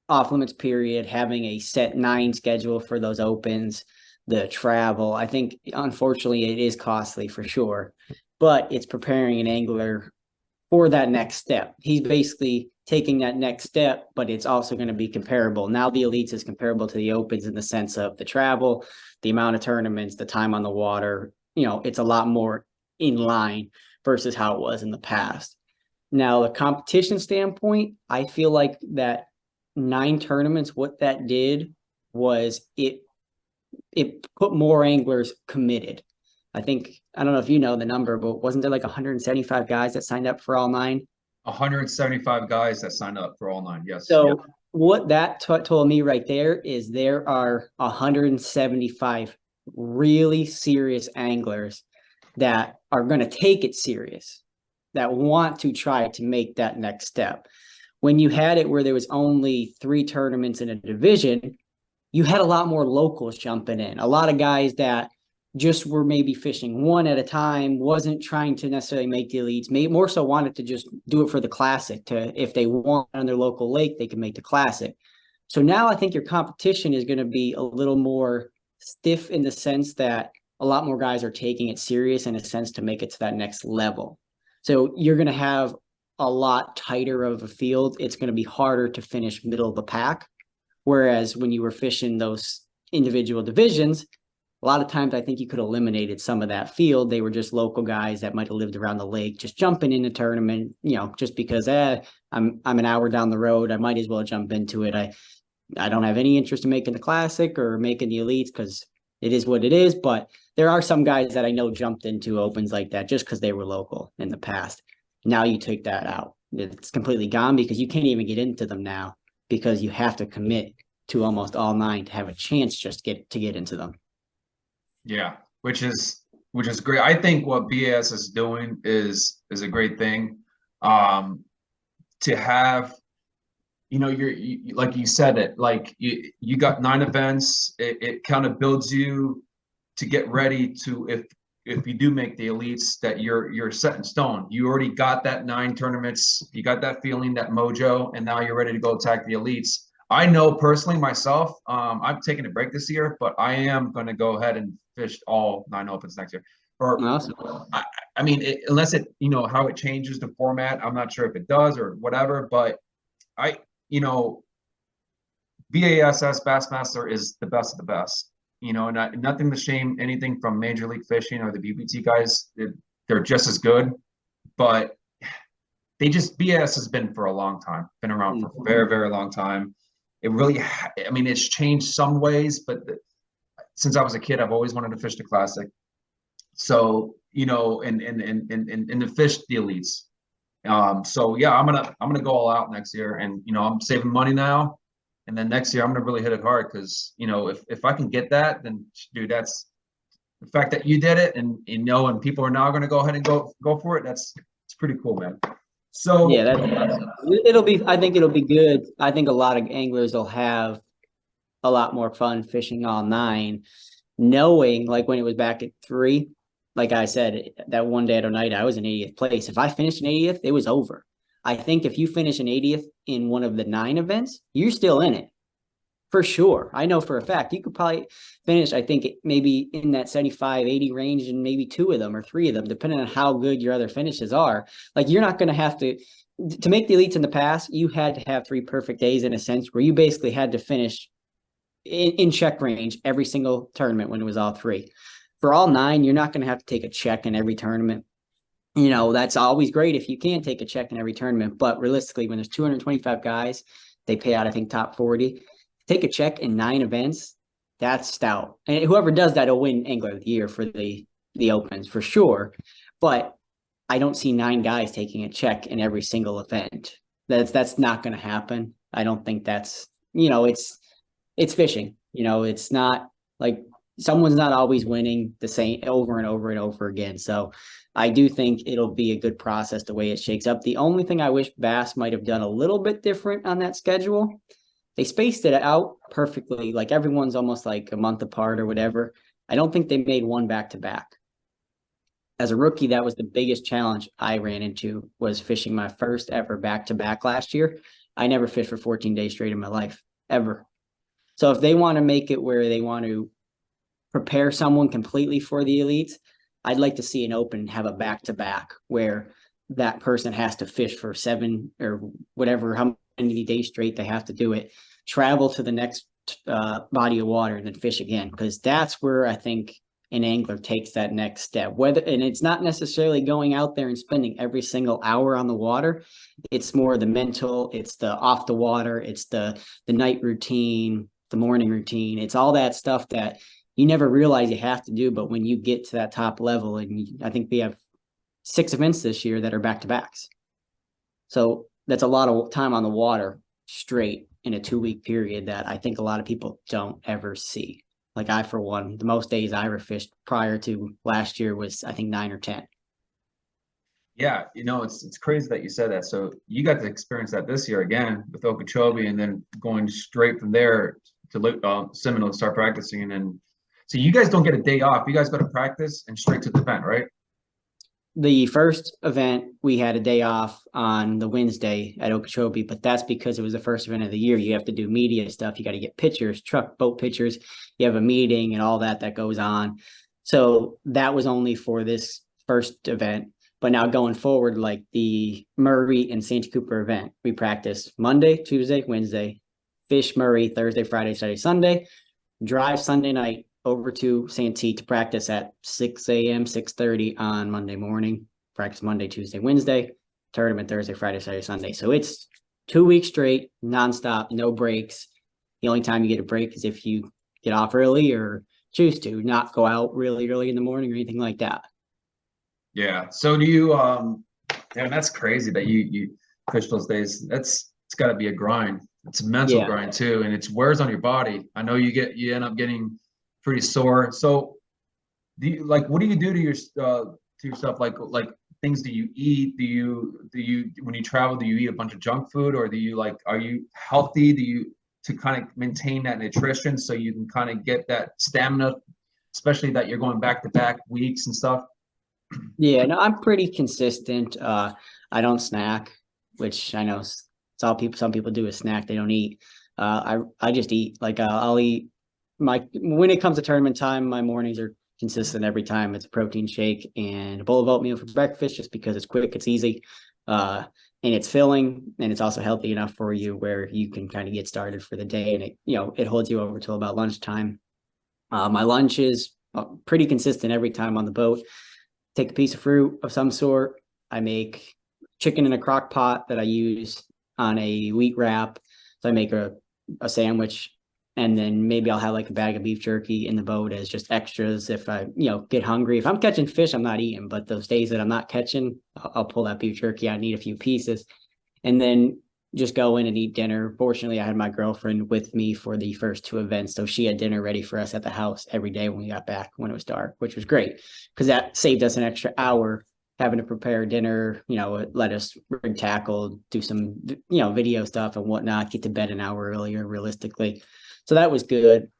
off limits period, having a set 9 schedule for those opens, the travel, I think, unfortunately, it is costly for sure, but it's preparing an angler for that next step. He's basically taking that next step, but it's also going to be comparable. Now the elites is comparable to the opens in the sense of the travel, the amount of tournaments, the time on the water. It's a lot more in line versus how it was in the past. Now, the competition standpoint, I feel like that 9 tournaments, what that did was it put more anglers committed. I think, I don't know if you know the number, but wasn't there like 175 guys that signed up for all 9? 175 guys that signed up for all 9. Yes. So what that told me right there is there are 175 really serious anglers that are going to take it serious, that want to try to make that next step. When you had it where there was only 3 tournaments in a division, you had a lot more locals jumping in. A lot of guys that just were maybe fishing 1 at a time, wasn't trying to necessarily make the elites, more so wanted to just do it for the classic. If they want on their local lake, they can make the classic. So now I think your competition is going to be a little more stiff in the sense that a lot more guys are taking it serious in a sense to make it to that next level. So you're going to have a lot tighter of a field. It's going to be harder to finish middle of the pack. Whereas when you were fishing those individual divisions, a lot of times I think you could have eliminated some of that field. They were just local guys that might have lived around the lake, just jumping in the tournament, just because I'm an hour down the road, I might as well jump into it. I don't have any interest in making the classic or making the elites because it is what it is. But there are some guys that I know jumped into opens like that just because they were local in the past. Now you take that out. It's completely gone because you can't even get into them now because you have to commit to almost all 9 to have a chance just to get into them. Yeah, which is great. I think what BAS is doing is a great thing. To have, you're like you said it, like you got 9 events. It kind of builds you to get ready to, if you do make the elites, that you're set in stone. You already got that 9 tournaments. You got that feeling, that mojo, and now you're ready to go attack the elites. I know personally myself, I'm taking a break this year, but I am going to go ahead and fish all 9 opens next year. Or, Awesome. I, I mean, unless it, how it changes the format, I'm not sure if it does or whatever. But I, you know, BASS Bassmaster is the best of the best. Nothing to shame anything from Major League Fishing or the BBT guys. They're just as good, but BAS has been for a long time, been around for a very, very long time. It really, I mean, it's changed some ways, but since I was a kid, I've always wanted to fish the classic. So, and to fish the elites. So yeah, I'm gonna go all out next year, and I'm saving money now, and then next year I'm gonna really hit it hard because if I can get that, then dude, that's the fact that you did it, and and people are now gonna go ahead and go for it. It's pretty cool, man. So Yeah, that's awesome. It'll be, I think it'll be good. I think a lot of anglers will have a lot more fun fishing all 9, knowing like when it was back at 3, like I said, that one day at a night, I was in 80th place. If I finished in 80th, it was over. I think if you finish in 80th in one of the 9 events, you're still in it. For sure. I know for a fact you could probably finish, I think, maybe in that 75, 80 range, and maybe 2 of them or 3 of them, depending on how good your other finishes are. Like, you're not going to have to make the elites in the past. You had to have 3 perfect days in a sense where you basically had to finish in check range every single tournament when it was all 3. For all 9, you're not going to have to take a check in every tournament. That's always great if you can take a check in every tournament. But realistically, when there's 225 guys, they pay out, I think, top 40. Take a check in 9 events, that's stout. And whoever does that will win Angler of the Year for the opens for sure. But I don't see 9 guys taking a check in every single event. That's not going to happen. I don't think that's it's fishing. It's not like someone's not always winning the same over and over and over again. So I do think it'll be a good process the way it shakes up. The only thing I wish Bass might have done a little bit different on that schedule, they spaced it out perfectly. Like everyone's almost like a month apart or whatever. I don't think they made one back to back. As a rookie, that was the biggest challenge I ran into, was fishing my first ever back to back last year. I never fished for 14 days straight in my life, ever. So if they want to make it where they want to prepare someone completely for the elites, I'd like to see an open have a back to back where that person has to fish for 7 or whatever, how many days straight they have to do it, travel to the next body of water and then fish again. Because that's where I think an angler takes that next step. And it's not necessarily going out there and spending every single hour on the water. It's more the mental, it's the off the water, it's the night routine, the morning routine. It's all that stuff that you never realize you have to do. But when you get to that top level, and I think we have 6 events this year that are back to backs. So that's a lot of time on the water straight in a 2-week period that I think a lot of people don't ever see. Like I, for one, the most days I ever fished prior to last year was, I think, 9 or 10. Yeah, it's crazy that you said that. So you got to experience that this year again with Okeechobee, and then going straight from there to Seminole to start practicing. And then, so you guys don't get a day off. You guys go to practice and straight to the event, right? The first event, we had a day off on the Wednesday at Okeechobee, but that's because it was the first event of the year. You have to do media stuff. You got to get pictures, boat pictures. You have a meeting and all that goes on. So that was only for this first event. But now going forward, like the Murray and Santee Cooper event, we practice Monday, Tuesday, Wednesday, fish Murray Thursday, Friday, Saturday, Sunday, drive Sunday night over to Santee to practice at 6 a.m., 6:30 on Monday morning, practice Monday, Tuesday, Wednesday, tournament Thursday, Friday, Saturday, Sunday. So it's 2 weeks straight, nonstop, no breaks. The only time you get a break is if you get off early or choose to not go out really early in the morning or anything like that. Yeah. So do you damn, that's crazy that you fish those days. It's got to be a grind. It's a mental grind too, and it's wears on your body. I know you end up getting pretty sore. So what do you do to yourself? Like things do you eat? Do you when you travel, do you eat a bunch of junk food, or are you healthy? Do you to kind of maintain that nutrition so you can kind of get that stamina, especially that you're going back to back weeks and stuff? Yeah, no, I'm pretty consistent. I don't snack, which I know some people do a snack, they don't eat. I just eat. Like I'll eat when it comes to tournament time, my mornings are consistent every time. It's a protein shake and a bowl of oatmeal for breakfast, just because it's quick, it's easy, and it's filling, and it's also healthy enough for you where you can kind of get started for the day, and it holds you over till about lunchtime. My lunch is pretty consistent every time on the boat. Take a piece of fruit of some sort. I make chicken in a crock pot that I use on a wheat wrap. So I make a sandwich, and then maybe I'll have like a bag of beef jerky in the boat as just extras if I, get hungry. If I'm catching fish, I'm not eating, but those days that I'm not catching, I'll pull that beef jerky. I need a few pieces, and then just go in and eat dinner. Fortunately, I had my girlfriend with me for the first two events, so she had dinner ready for us at the house every day when we got back when it was dark, which was great because that saved us an extra hour having to prepare dinner. Let us rig tackle, do some video stuff and whatnot, get to bed an hour earlier realistically. So that was good.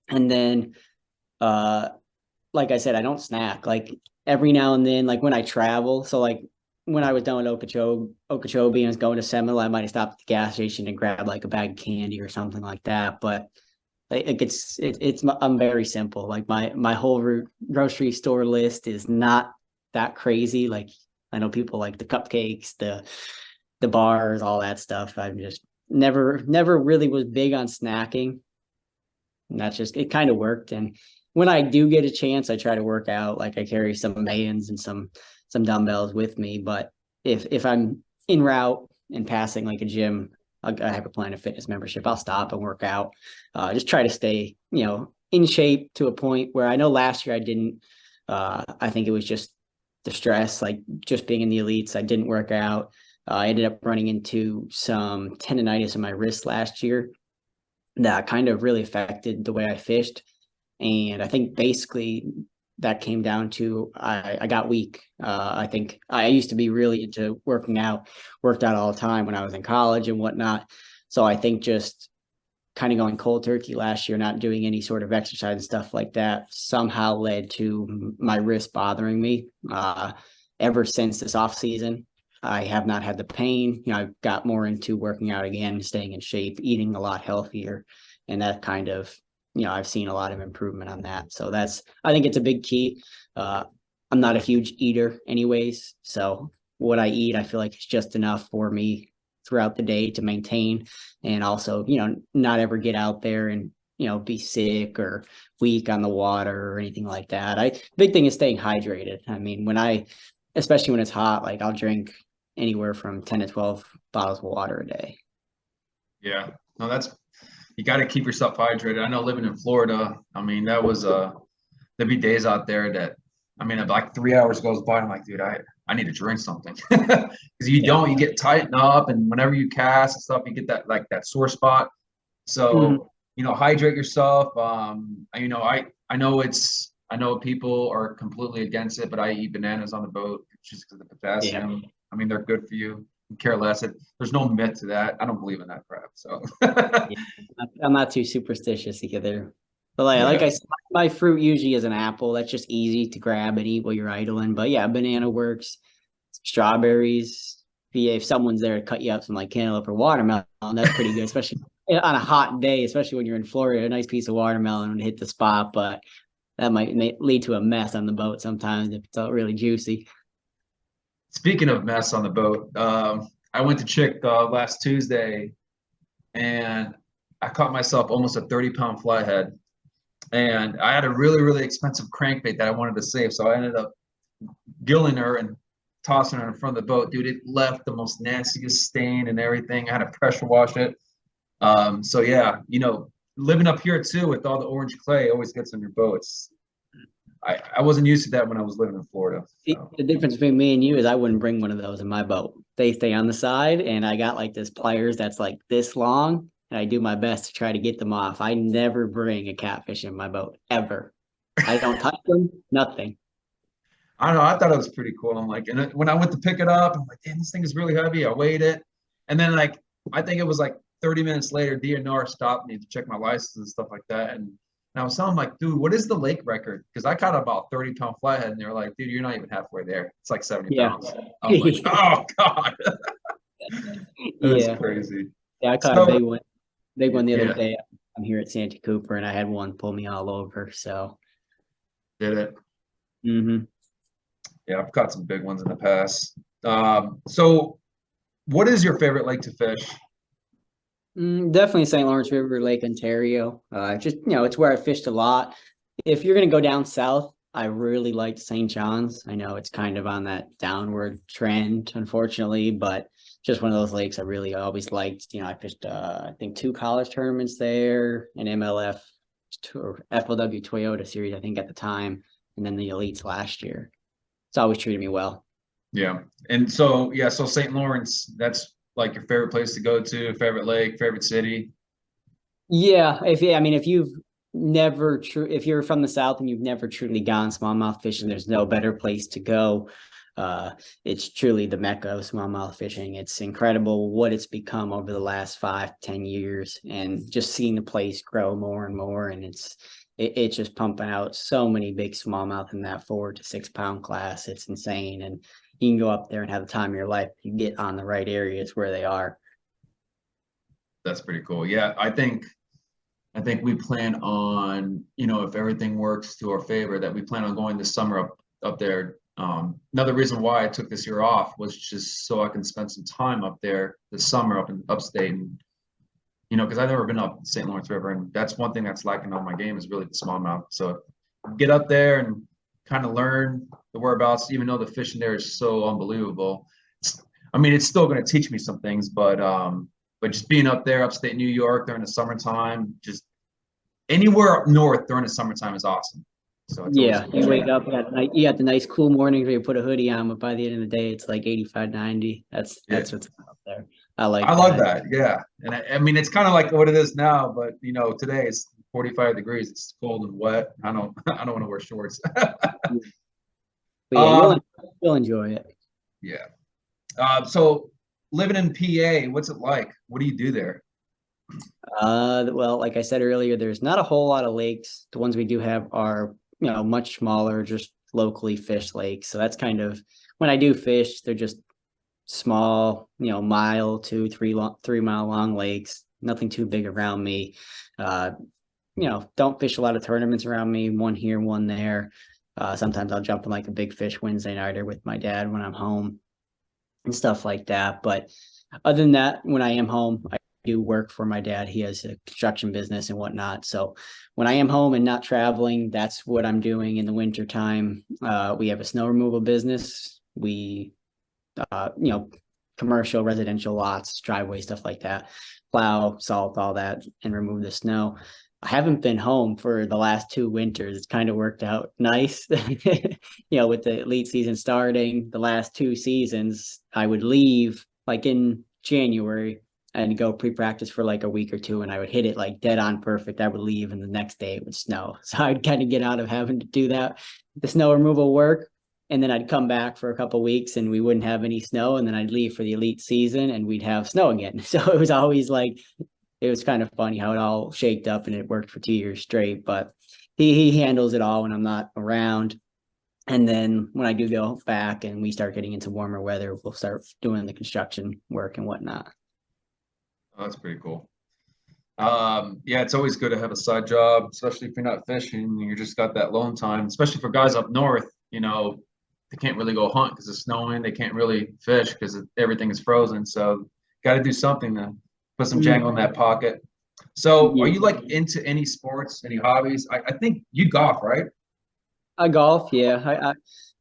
And then like I said, I don't snack. Like every now and then, like when I travel. So like when I was down in Okeechobee and was going to Seminole, I might have stopped at the gas station and grabbed like a bag of candy or something like that. But I'm very simple. Like my whole grocery store list is not that crazy. Like I know people like the cupcakes, the bars, all that stuff. I'm just never really was big on snacking. And that's just, it kind of worked. And when I do get a chance, I try to work out. Like I carry some Mayans and some dumbbells with me. But if I'm en route and passing like a gym, I have a Planet Fitness membership, I'll stop and work out. Just try to stay, in shape to a point where I know last year I didn't. I think it was just the stress, like just being in the elites. I didn't work out. I ended up running into some tendonitis in my wrist last year that kind of really affected the way I fished. And I think basically that came down to I got weak. I think I used to be really into working out, worked out all the time when I was in college and whatnot. So I think just kind of going cold turkey last year, not doing any sort of exercise and stuff like that, somehow led to my wrist bothering me. Ever since this off season, I have not had the pain. I've got more into working out again, staying in shape, eating a lot healthier, and that kind of, I've seen a lot of improvement on that. So I think it's a big key. I'm not a huge eater anyways. So what I eat, I feel like it's just enough for me throughout the day to maintain, and also, not ever get out there and, be sick or weak on the water or anything like that. Big thing is staying hydrated. I mean, especially when it's hot, like I'll drink anywhere from 10 to 12 bottles of water a day. Yeah, no, you got to keep yourself hydrated. I know living in Florida, I mean, there'd be days out there that, I mean, if like 3 hours goes by, I'm like, dude, I need to drink something. Because you get tightened up, and whenever you cast and stuff, you get that sore spot. So, hydrate yourself. I know people are completely against it, but I eat bananas on the boat just because of the potassium. Yeah. I mean, they're good for you. Care less. There's no myth to that. I don't believe in that crap. So I'm not too superstitious either. But like I said, my fruit usually is an apple. That's just easy to grab and eat while you're idling. But yeah, banana works. Strawberries. If someone's there to cut you up some like cantaloupe or watermelon, that's pretty good, especially on a hot day, especially when you're in Florida. A nice piece of watermelon would hit the spot, but that might lead to a mess on the boat sometimes if it's all really juicy. Speaking of mess on the boat, I went to Chick last Tuesday, and I caught myself almost a 30-pound flathead. And I had a really, really expensive crankbait that I wanted to save. So I ended up gilling her and tossing her in front of the boat. Dude, it left the most nastiest stain and everything. I had to pressure wash it. So yeah, living up here too with all the orange clay always gets on your boats. I wasn't used to that when I was living in Florida. So. The difference between me and you is I wouldn't bring one of those in my boat. They stay on the side, and I got like this pliers that's like this long, and I do my best to try to get them off. I never bring a catfish in my boat, ever. I don't touch them, nothing. I don't know. I thought it was pretty cool. I'm like, and when I went to pick it up, I'm like, damn, this thing is really heavy. I weighed it. And then I think it was like 30 minutes later, DNR stopped me to check my license and stuff like that. And I was telling them, like, dude, what is the lake record? Because I caught about 30-pound flathead, and they were like, dude, you're not even halfway there. It's like 70 pounds. I was like, oh, God. That was crazy. Yeah, I caught a big one. Big one the other Yeah, day. I'm here at Santee Cooper, and I had one pull me all over. So, did it. hmm Yeah, I've caught some big ones in the past. So what is your favorite lake to fish? Definitely St. Lawrence River, Lake Ontario. Just it's where I fished a lot. If you're gonna go down south, I really liked St. John's. I know it's kind of on that downward trend, unfortunately, but just one of those lakes I really always liked. I fished I think two college tournaments there, an MLF or FLW Toyota series, I think at the time, and then the elites last year. It's always treated me well. Yeah. And so, yeah, so St. Lawrence, that's like your favorite place to go to, favorite lake, favorite city. Yeah, I mean, if you're from the South and you've never truly gone smallmouth fishing, there's no better place to go. Uh, it's truly the mecca of smallmouth fishing. It's incredible what it's become over the last 5, 10 years, and just seeing the place grow more and more. And it's just pumping out so many big smallmouth in that 4 to 6 pound class. It's insane, and you can go up there and have the time of your life. You get on the right areas where they are. That's pretty cool. Yeah, I think we plan on, if everything works to our favor, that we plan on going this summer up there. Another reason why I took this year off was just so I can spend some time up there this summer up in upstate, and because I've never been up St. Lawrence River, and that's one thing that's lacking on my game is really the smallmouth. So get up there and kind of learn the whereabouts, even though the fishing there is so unbelievable. I mean, it's still going to teach me some things, but just being up there, upstate New York during the summertime, just anywhere up north during the summertime is awesome. So it's always Yeah, cool. you wake up, you got the nice cool mornings where you put a hoodie on, but by the end of the day, it's like 85, 90. Yeah, That's what's up there. I I like love that. that. Yeah, and I mean it's kind of like what it is now, but today it's 45 degrees. It's cold and wet. I don't I don't want to wear shorts. But yeah, um, you'll enjoy it. yeah. So living in PA, what's it like? What do you do there? Well, like I said earlier, there's not a whole lot of lakes. The ones we do have are, much smaller, just locally fished lakes. So that's kind of when I do fish, they're just small, mile, 3 mile long lakes. Nothing too big around me. Uh, don't fish a lot of tournaments around me. One here, one there. Sometimes I'll jump in like a big fish Wednesday nighter with my dad when I'm home and stuff like that. But other than that, when I am home, I do work for my dad. He has a construction business and whatnot. So when I am home and not traveling, that's what I'm doing in the winter time. We have a snow removal business. We, uh, you know, commercial, residential lots, driveway, stuff like that, plow, salt, all that, and remove the snow. I haven't been home for the last 2 winters. It's kind of worked out nice. With the elite season starting, the last 2 seasons, I would leave like in January and go pre-practice for like a week or two, and I would hit it like dead on perfect. I would leave, and the next day it would snow. So I'd kind of get out of having to do that, the snow removal work, and then I'd come back for a couple weeks and we wouldn't have any snow, and then I'd leave for the elite season and we'd have snow again. So it was always like it was kind of funny how it all shaked up, and it worked for 2 years straight. But he handles it all when I'm not around. And then when I do go back and we start getting into warmer weather, we'll start doing the construction work and whatnot. Oh, that's pretty cool. Yeah, it's always good to have a side job, especially if you're not fishing and you just got that lone time, especially for guys up north, they can't really go hunt because it's snowing. They can't really fish because everything is frozen. So got to do something to put some jangle in that pocket. So are Yeah. you like into any sports, any hobbies? I think you golf, right? I golf, yeah. I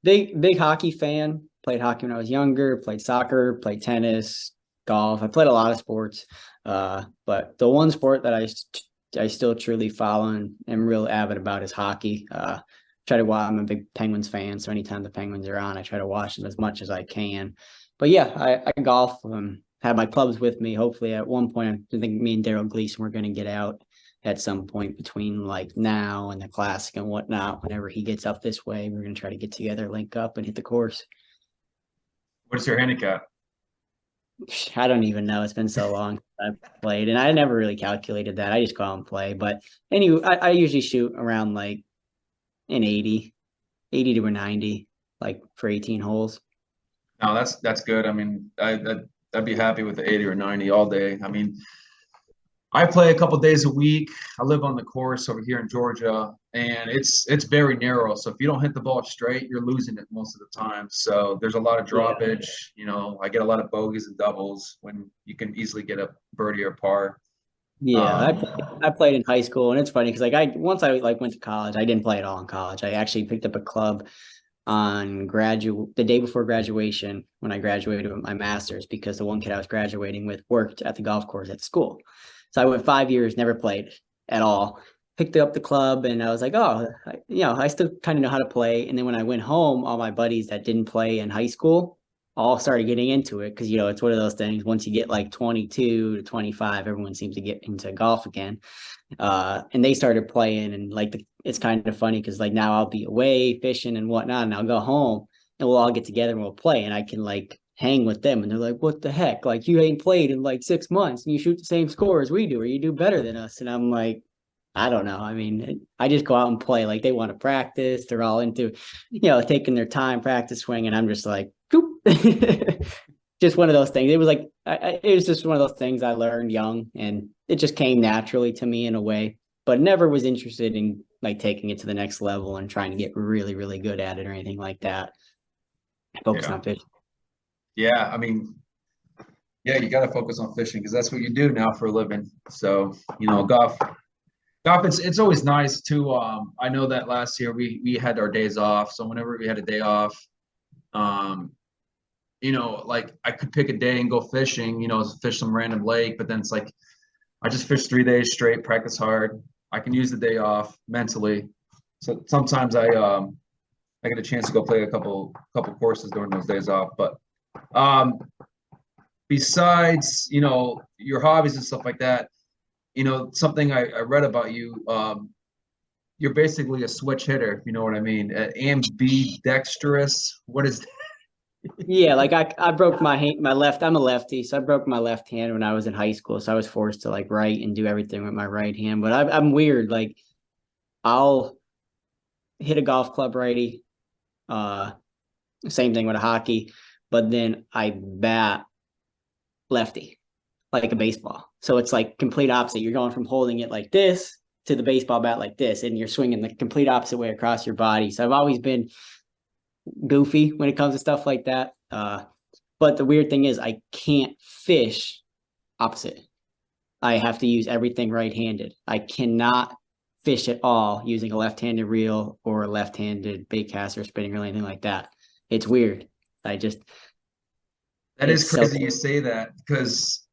big hockey fan. Played hockey when I was younger, played soccer, played tennis, golf. I played a lot of sports. But the one sport that I still truly follow and am real avid about is hockey. Try to watch. I'm a big Penguins fan, so anytime the Penguins are on, I try to watch them as much as I can. But yeah, I golf. Have my clubs with me. Hopefully, at one point, I think me and Daryl Gleason were going to get out at some point between like now and the classic and whatnot. Whenever he gets up this way, we're going to try to get together, link up, and hit the course. What's your handicap? I don't even know. It's been so long since I've played, and I never really calculated that. I just go out and play. But anyway, I usually shoot around like an 80 to a 90, like for 18 holes. No, that's good. I mean, I'd be happy with the 80 or 90 all day. I mean, I play a couple days a week. I live on the course over here in Georgia, and it's very narrow. So if you don't hit the ball straight, you're losing it most of the time. So there's a lot of Yeah. droppage. You know, I get a lot of bogeys and doubles when you can easily get a birdie or par. Yeah, Um, I played in high school, and it's funny because like once I like went to college, I didn't play at all in college. I actually picked up a club on the day before graduation when I graduated with my master's because the one kid I was graduating with worked at the golf course at school. So I went 5 years, never played at all. Picked up the club and I was like, oh, I still kind of know how to play. And then when I went home, all my buddies that didn't play in high school all started getting into it because it's one of those things. Once you get like 22 to 25, everyone seems to get into golf again. And they started playing and like it's kind of funny because like now I'll be away fishing and whatnot and I'll go home and we'll all get together and we'll play and I can like hang with them and they're like, what the heck, like you ain't played in like 6 months and you shoot the same score as we do or you do better than us. And I'm like, I don't know. I mean, I just go out and play. Like they want to practice. They're all into, taking their time, practice swing. And I'm just like, just one of those things. It was like, it was just one of those things I learned young and it just came naturally to me in a way, but never was interested in like taking it to the next level and trying to get really, really good at it or anything like that. Focus on fishing. yeah, I mean, yeah, you got to focus on fishing because that's what you do now for a living. So, golf, it's always nice to. I know that last year we had our days off, so whenever we had a day off, um, like I could pick a day and go fishing, fish some random lake, but then it's like I just fish 3 days straight, practice hard. I can use the day off mentally. So sometimes I get a chance to go play a couple courses during those days off. But um, besides, your hobbies and stuff like that, something I read about you, you're basically a switch hitter, if you know what I mean. Ambidextrous. What is Yeah, like I broke my left. I'm a lefty, so I broke my left hand when I was in high school. So I was forced to like write and do everything with my right hand. But I'm weird. Like I'll hit a golf club righty. Uh, Same thing with a hockey, but then I bat lefty, like a baseball. So it's like complete opposite. You're going from holding it like this to the baseball bat like this, and you're swinging the complete opposite way across your body. So I've always been goofy when it comes to stuff like that. But the weird thing is I can't fish opposite. I have to use everything right-handed. I cannot fish at all using a left-handed reel or a left-handed bait cast or spinning reel or anything like that. It's weird. that is crazy you say that because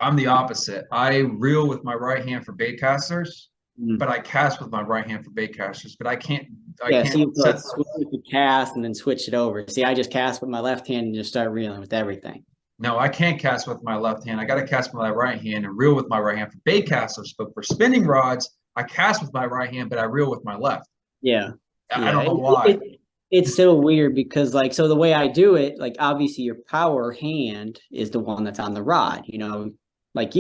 I'm the opposite. I reel with my right hand for bait casters, but I cast with my right hand for bait casters. But I can't. So you like switch the cast and then switch it over. See, I just cast with my left hand and just start reeling with everything. No, I can't cast with my left hand. I got to cast with my right hand and reel with my right hand for bait casters. But for spinning rods, I cast with my right hand, but I reel with my left. Yeah. I don't know why. It's so weird because like, so the way I do it, like obviously your power hand is the one that's on the rod, like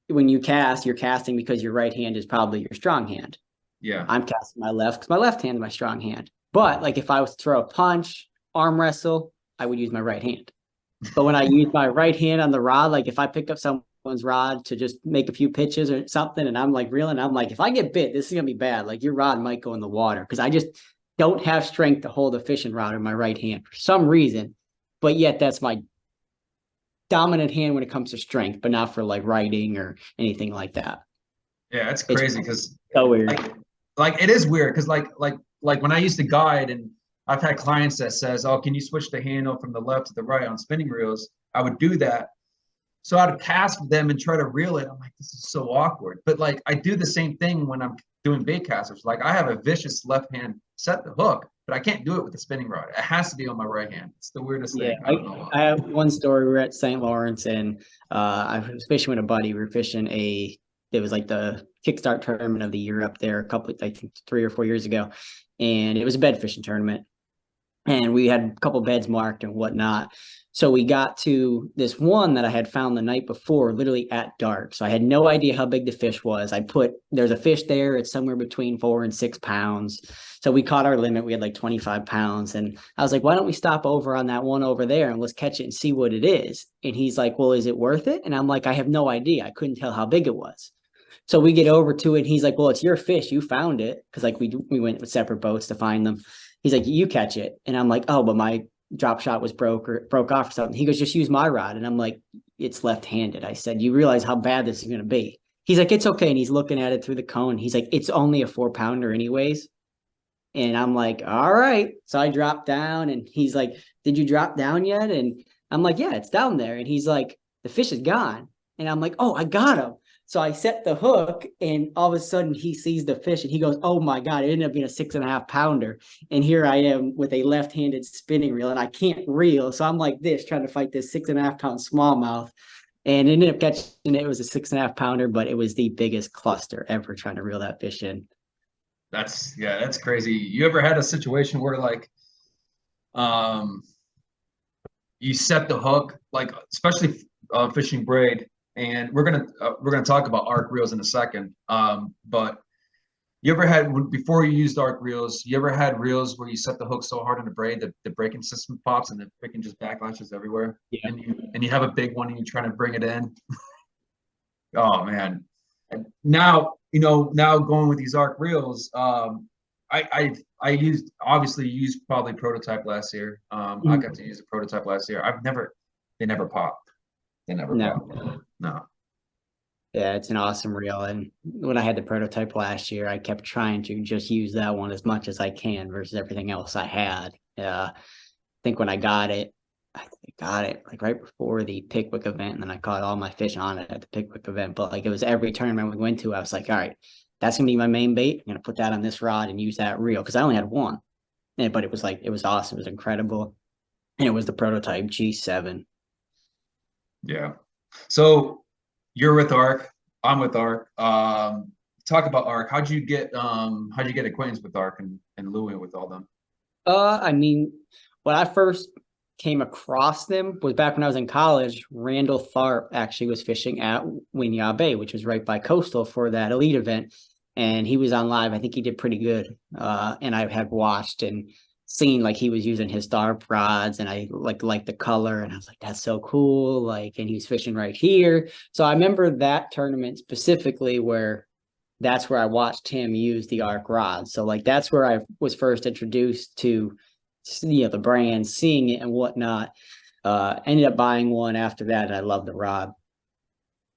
when you cast, you're casting because your right hand is probably your strong hand. Yeah. I'm casting my left because my left hand is my strong hand. But like if I was to throw a punch, arm wrestle, I would use my right hand. But when I use my right hand on the rod, like if I pick up someone's rod to just make a few pitches or something, and I'm like reeling, I'm like, if I get bit, this is gonna be bad. Like your rod might go in the water because I just don't have strength to hold a fishing rod in my right hand for some reason. But yet that's my dominant hand when it comes to strength, but not for like writing or anything like that. Yeah, it's crazy because so weird. Like it is weird because like when I used to guide and I've had clients that says, "Oh, can you switch the handle from the left to the right on spinning reels?" I would do that. So I'd cast with them and try to reel it. I'm like, this is so awkward. But like I do the same thing when I'm doing bait casters. Like I have a vicious left hand set the hook, but I can't do it with the spinning rod. It has to be on my right hand. It's the weirdest thing. I have one story. We were at St. Lawrence and I was fishing with a buddy. We were fishing it was like the Kickstart tournament of the year up there I think 3 or 4 years ago. And it was a bed fishing tournament. and we had a couple beds marked and whatnot. So we got to this one that I had found the night before, literally at dark. So I had no idea how big the fish was. There's a fish there. It's somewhere between 4 and 6 pounds. So we caught our limit. We had like 25 pounds. And I was like, why don't we stop over on that one over there and let's catch it and see what it is? And he's like, well, is it worth it? And I'm like, I have no idea. I couldn't tell how big it was. So we get over to it, and he's like, well, it's your fish. You found it. Because like we went with separate boats to find them. He's like, you catch it. And I'm like, oh, but my drop shot was broke off or something. He goes, just use my rod. And I'm like, it's left-handed. I said, you realize how bad this is going to be. He's like, it's okay. And he's looking at it through the cone. He's like, it's only a 4-pounder anyways. And I'm like, all right. So I dropped down, and he's like, did you drop down yet? And I'm like, yeah, it's down there. And he's like, the fish is gone. And I'm like, oh, I got him. So I set the hook, and all of a sudden he sees the fish and he goes, oh my God, it ended up being a 6.5-pounder. And here I am with a left-handed spinning reel, and I can't reel. So I'm like this, trying to fight this 6.5-pound smallmouth. And ended up catching it. It was a 6.5-pounder, but it was the biggest cluster ever trying to reel that fish in. That's crazy. You ever had a situation where like um you set the hook, like especially fishing braid, and we're gonna talk about arc reels in a second. But you ever had before you used arc reels, you ever had reels where you set the hook so hard on the braid that the braking system pops and the freaking just backlashes everywhere, Yeah. and you have a big one and you're trying to bring it in? Oh man. And now, now going with these arc reels, I used probably prototype last year. I got to use a prototype last year. They never popped. They never No. popped. No. Yeah, it's an awesome reel. And when I had the prototype last year, I kept trying to just use that one as much as I can versus everything else I had. I think when I got it like right before the Pickwick event, and then I caught all my fish on it at the Pickwick event. But like it was every tournament we went to, I was like, all right, that's gonna be my main bait. I'm gonna put that on this rod and use that reel because I only had one. But it was awesome. It was incredible. And it was the prototype G7. Yeah. So you're with Arc. I'm with Arc. Talk about Arc. How'd you get acquainted with Arc and Louie with all them? I mean, when I first came across them was back when I was in college. Randall Tharp actually was fishing at Winyah Bay, which was right by Coastal for that elite event. And he was on live. I think he did pretty good. And I had watched and seen like he was using his Tharp rods, and I like the color, and I was like, that's so cool. Like, and he was fishing right here. So I remember that tournament specifically where that's where I watched him use the arc rod. So like that's where I was first introduced to the brand, seeing it and whatnot. Ended up buying one after that, and I love the rod.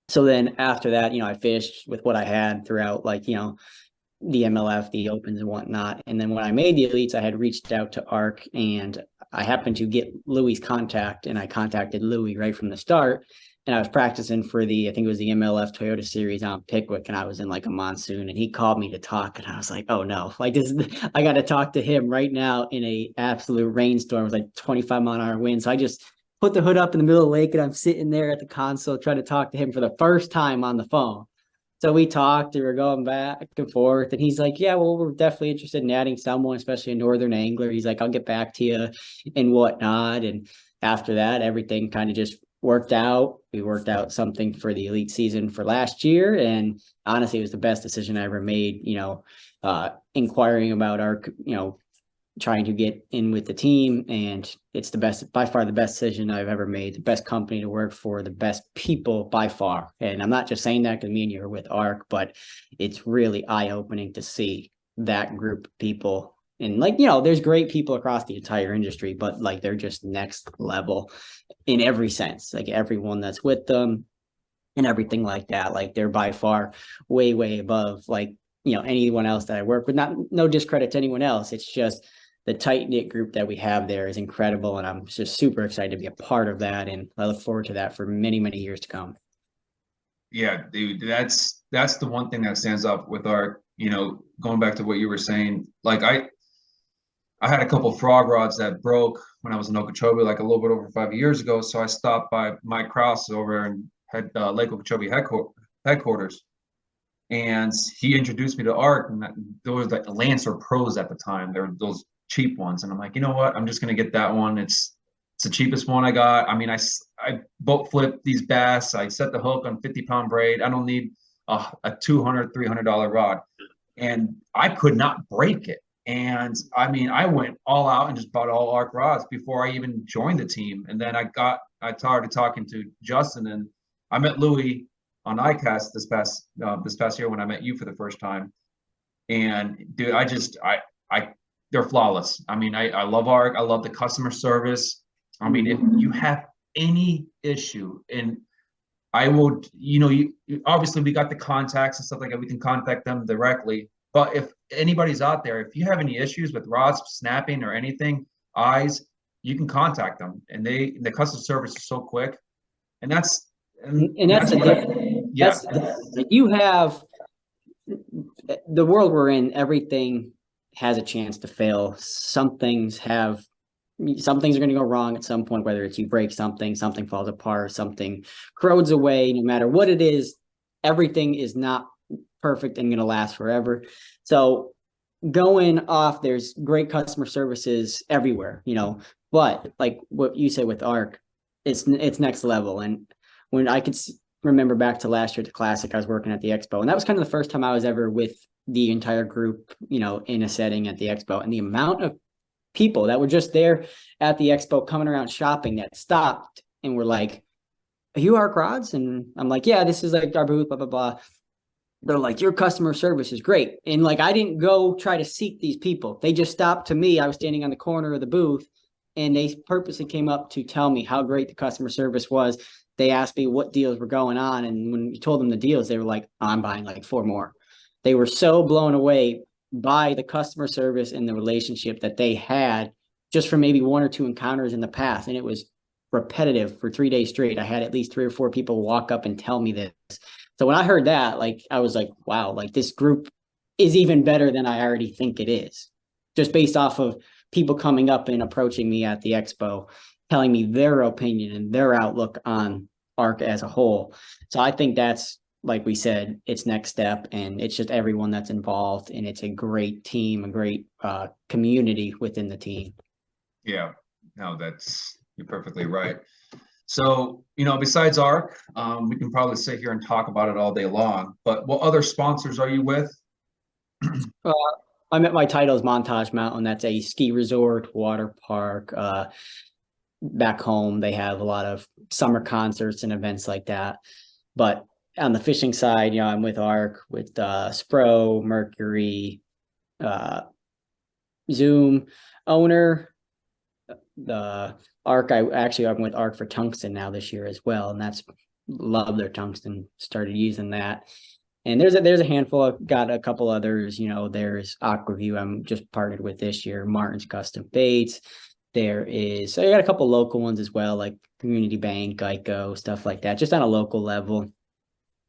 So then after that, I fished with what I had throughout, like, the MLF, the opens and whatnot. And then when I made the elites, I had reached out to ARC, and I happened to get Louie's contact, and I contacted Louie right from the start. And I was practicing for I think it was the MLF Toyota Series on Pickwick, and I was in like a monsoon, and he called me to talk, and I was like, oh no, like I got to talk to him right now in a absolute rainstorm. It was like 25-mile-an-hour wind. So I just put the hood up in the middle of the lake, and I'm sitting there at the console trying to talk to him for the first time on the phone. So we talked, and we were going back and forth, and he's like, yeah, well, we're definitely interested in adding someone, especially a northern angler. He's like, I'll get back to you and whatnot. And after that, everything kind of just worked out. We worked out something for the elite season for last year. And honestly, it was the best decision I ever made, inquiring about our, trying to get in with the team. And it's by far the best decision I've ever made, the best company to work for, the best people by far. And I'm not just saying that because me and you are with ARC, but it's really eye-opening to see that group of people. And there's great people across the entire industry, but like they're just next level in every sense. Like everyone that's with them and everything like that, like they're by far way, way above anyone else that I work with. No discredit to anyone else. It's just the tight knit group that we have there is incredible, and I'm just super excited to be a part of that, and I look forward to that for many, many years to come. Yeah, dude, that's the one thing that stands out with Arc. Going back to what you were saying, like I had a couple of frog rods that broke when I was in Okeechobee, like a little bit over 5 years ago. So I stopped by Mike Krause over and had Lake Okeechobee headquarters, and he introduced me to Arc. And those like Lancer Pros at the time. There were those cheap ones. And I'm like, you know what? I'm just going to get that one. It's the cheapest one I got. I mean, I boat flip these bass. I set the hook on 50-pound braid. I don't need a $200, $300 rod. And I could not break it. And I mean, I went all out and just bought all arc rods before I even joined the team. And then I started talking to Justin, and I met Louis on ICAST this past year when I met you for the first time. And dude, they're flawless. I mean, I love ARC. I love the customer service. I mean, if you have any issue, and I will, obviously we got the contacts and stuff like that. We can contact them directly. But if anybody's out there, if you have any issues with rods snapping or anything, eyes, you can contact them. And the customer service is so quick. And that's you have the world we're in, everything has a chance to fail. Some things are going to go wrong at some point, whether it's you break something falls apart, something corrodes away. No matter what it is, everything is not perfect and going to last forever. So going off, there's great customer services everywhere, but like what you said with ARC, it's next level. And when I could remember back to last year at the Classic, I was working at the Expo, and that was kind of the first time I was ever with the entire group, in a setting at the Expo, and the amount of people that were just there at the Expo coming around shopping that stopped and were like, "Are you ARC rods?" And I'm like, "Yeah, this is like our booth, blah, blah, blah." They're like, "Your customer service is great." And like, I didn't go try to seek these people. They just stopped to me. I was standing on the corner of the booth, and they purposely came up to tell me how great the customer service was. They asked me what deals were going on. And when we told them the deals, they were like, "I'm buying like 4 more." They were so blown away by the customer service and the relationship that they had just from maybe 1 or 2 encounters in the past. And it was repetitive for 3 days straight. I had at least 3 or 4 people walk up and tell me this. So when I heard that, like, I was like, wow, like this group is even better than I already think it is, just based off of people coming up and approaching me at the Expo, telling me their opinion and their outlook on ARC as a whole. So I think that's, like we said, it's next step, and it's just everyone that's involved, and it's a great team, a great community within the team. Yeah, no, you're perfectly right. So, besides ARC, we can probably sit here and talk about it all day long, but what other sponsors are you with? My title is Montage Mountain. That's a ski resort, water park. Back home, they have a lot of summer concerts and events like that. But on the fishing side, I'm with ARC, with Spro, Mercury, Zoom, Owner, the ARC. I'm with ARC for tungsten now this year as well, and love their tungsten. Started using that. And there's a handful. I've got a couple others. There's Aquaview I'm just partnered with this year. Martin's Custom Baits. So I got a couple local ones as well, like Community Bank, Geico, stuff like that, just on a local level.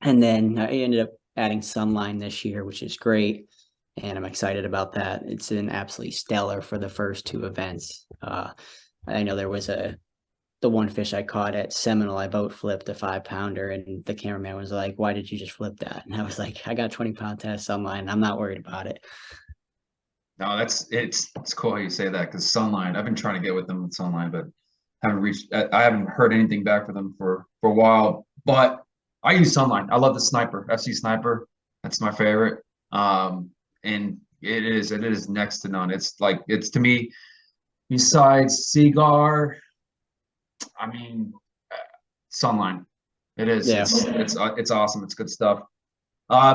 And then I ended up adding Sunline this year, which is great. And I'm excited about that. It's been absolutely stellar for the first 2 events. I know there was the one fish I caught at Seminole, I boat flipped a 5-pounder, and the cameraman was like, "Why did you just flip that?" And I was like, "I got 20-pound test Sunline. I'm not worried about it." No, it's cool how you say that, because Sunline, I've been trying to get with them with Sunline, but I haven't heard anything back from them for a while. But I use Sunline. I love the Sniper, FC Sniper. That's my favorite. And it is next to none. It's to me, besides Seagar, I mean, Sunline. It is. Yeah. It's awesome. It's good stuff.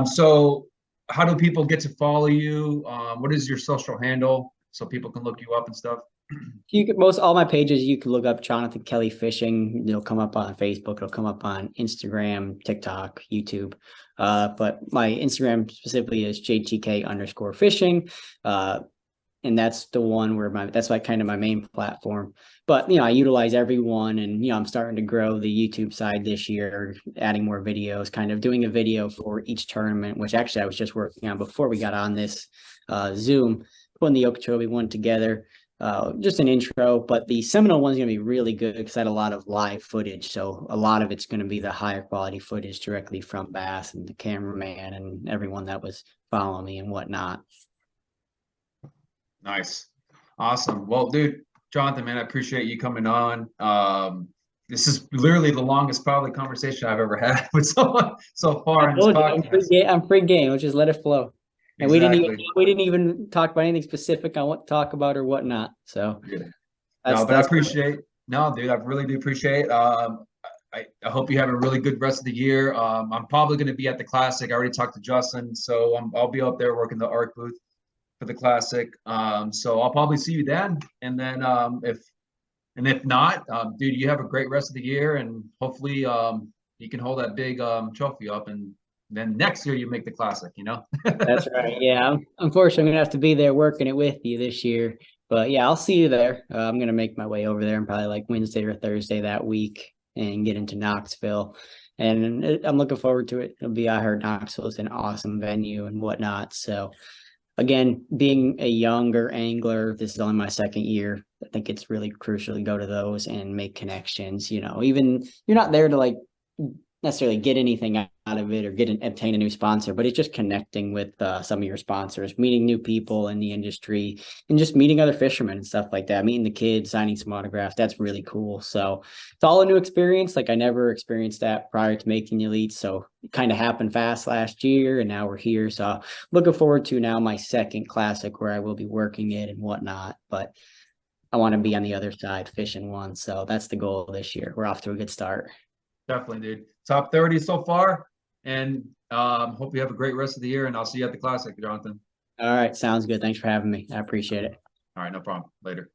So how do people get to follow you? What is your social handle so people can look you up and stuff? All my pages, you can look up Jonathan Kelley Fishing. It'll come up on Facebook. It'll come up on Instagram, TikTok, YouTube. But my Instagram specifically is JTK_fishing. And that's the one where that's like kind of my main platform. But, I utilize everyone, and, I'm starting to grow the YouTube side this year, adding more videos, kind of doing a video for each tournament, which actually I was just working on before we got on this Zoom, putting the Okeechobee one together. Just an intro, but the Seminole one's going to be really good because I had a lot of live footage. So a lot of it's going to be the higher quality footage directly from Bass and the cameraman and everyone that was following me and whatnot. Nice. Awesome. Well, dude, Jonathan, man, I appreciate you coming on. This is literally the longest probably conversation I've ever had with someone so far I in this told you, podcast. I'm free game. Let's just let it flow. And Exactly. we didn't even talk about anything specific I want to talk about or whatnot. So Yeah. that's No, but I that's appreciate. No, dude, I really do appreciate. I hope you have a really good rest of the year. I'm probably going to be at the Classic. I already talked to Justin, so I'll be up there working the art booth for the Classic. So I'll probably see you then. And then if not, dude, you have a great rest of the year, and hopefully you can hold that big trophy up, and then next year you make the Classic. You know. that's right. Yeah, unfortunately, I'm gonna have to be there working it with you this year. But yeah, I'll see you there. I'm gonna make my way over there and probably like Wednesday or Thursday that week and get into Knoxville. And I'm looking forward to it. I heard Knoxville is an awesome venue and whatnot. So again, being a younger angler, this is only my second year. I think it's really crucial to go to those and make connections. Even you're not there to like necessarily get anything out of it or obtain a new sponsor, but it's just connecting with some of your sponsors, meeting new people in the industry, and just meeting other fishermen and stuff like that. Meeting the kids, signing some autographs. That's really cool. So it's all a new experience. Like I never experienced that prior to making the Elite. So it kind of happened fast last year, and now we're here. So looking forward to now my second Classic where I will be working it and whatnot. But I want to be on the other side fishing one. So that's the goal this year. We're off to a good start. Definitely, dude. Top 30 so far, and hope you have a great rest of the year. And I'll see you at the Classic, Jonathan. All right. Sounds good. Thanks for having me. I appreciate it. All right, no problem. Later.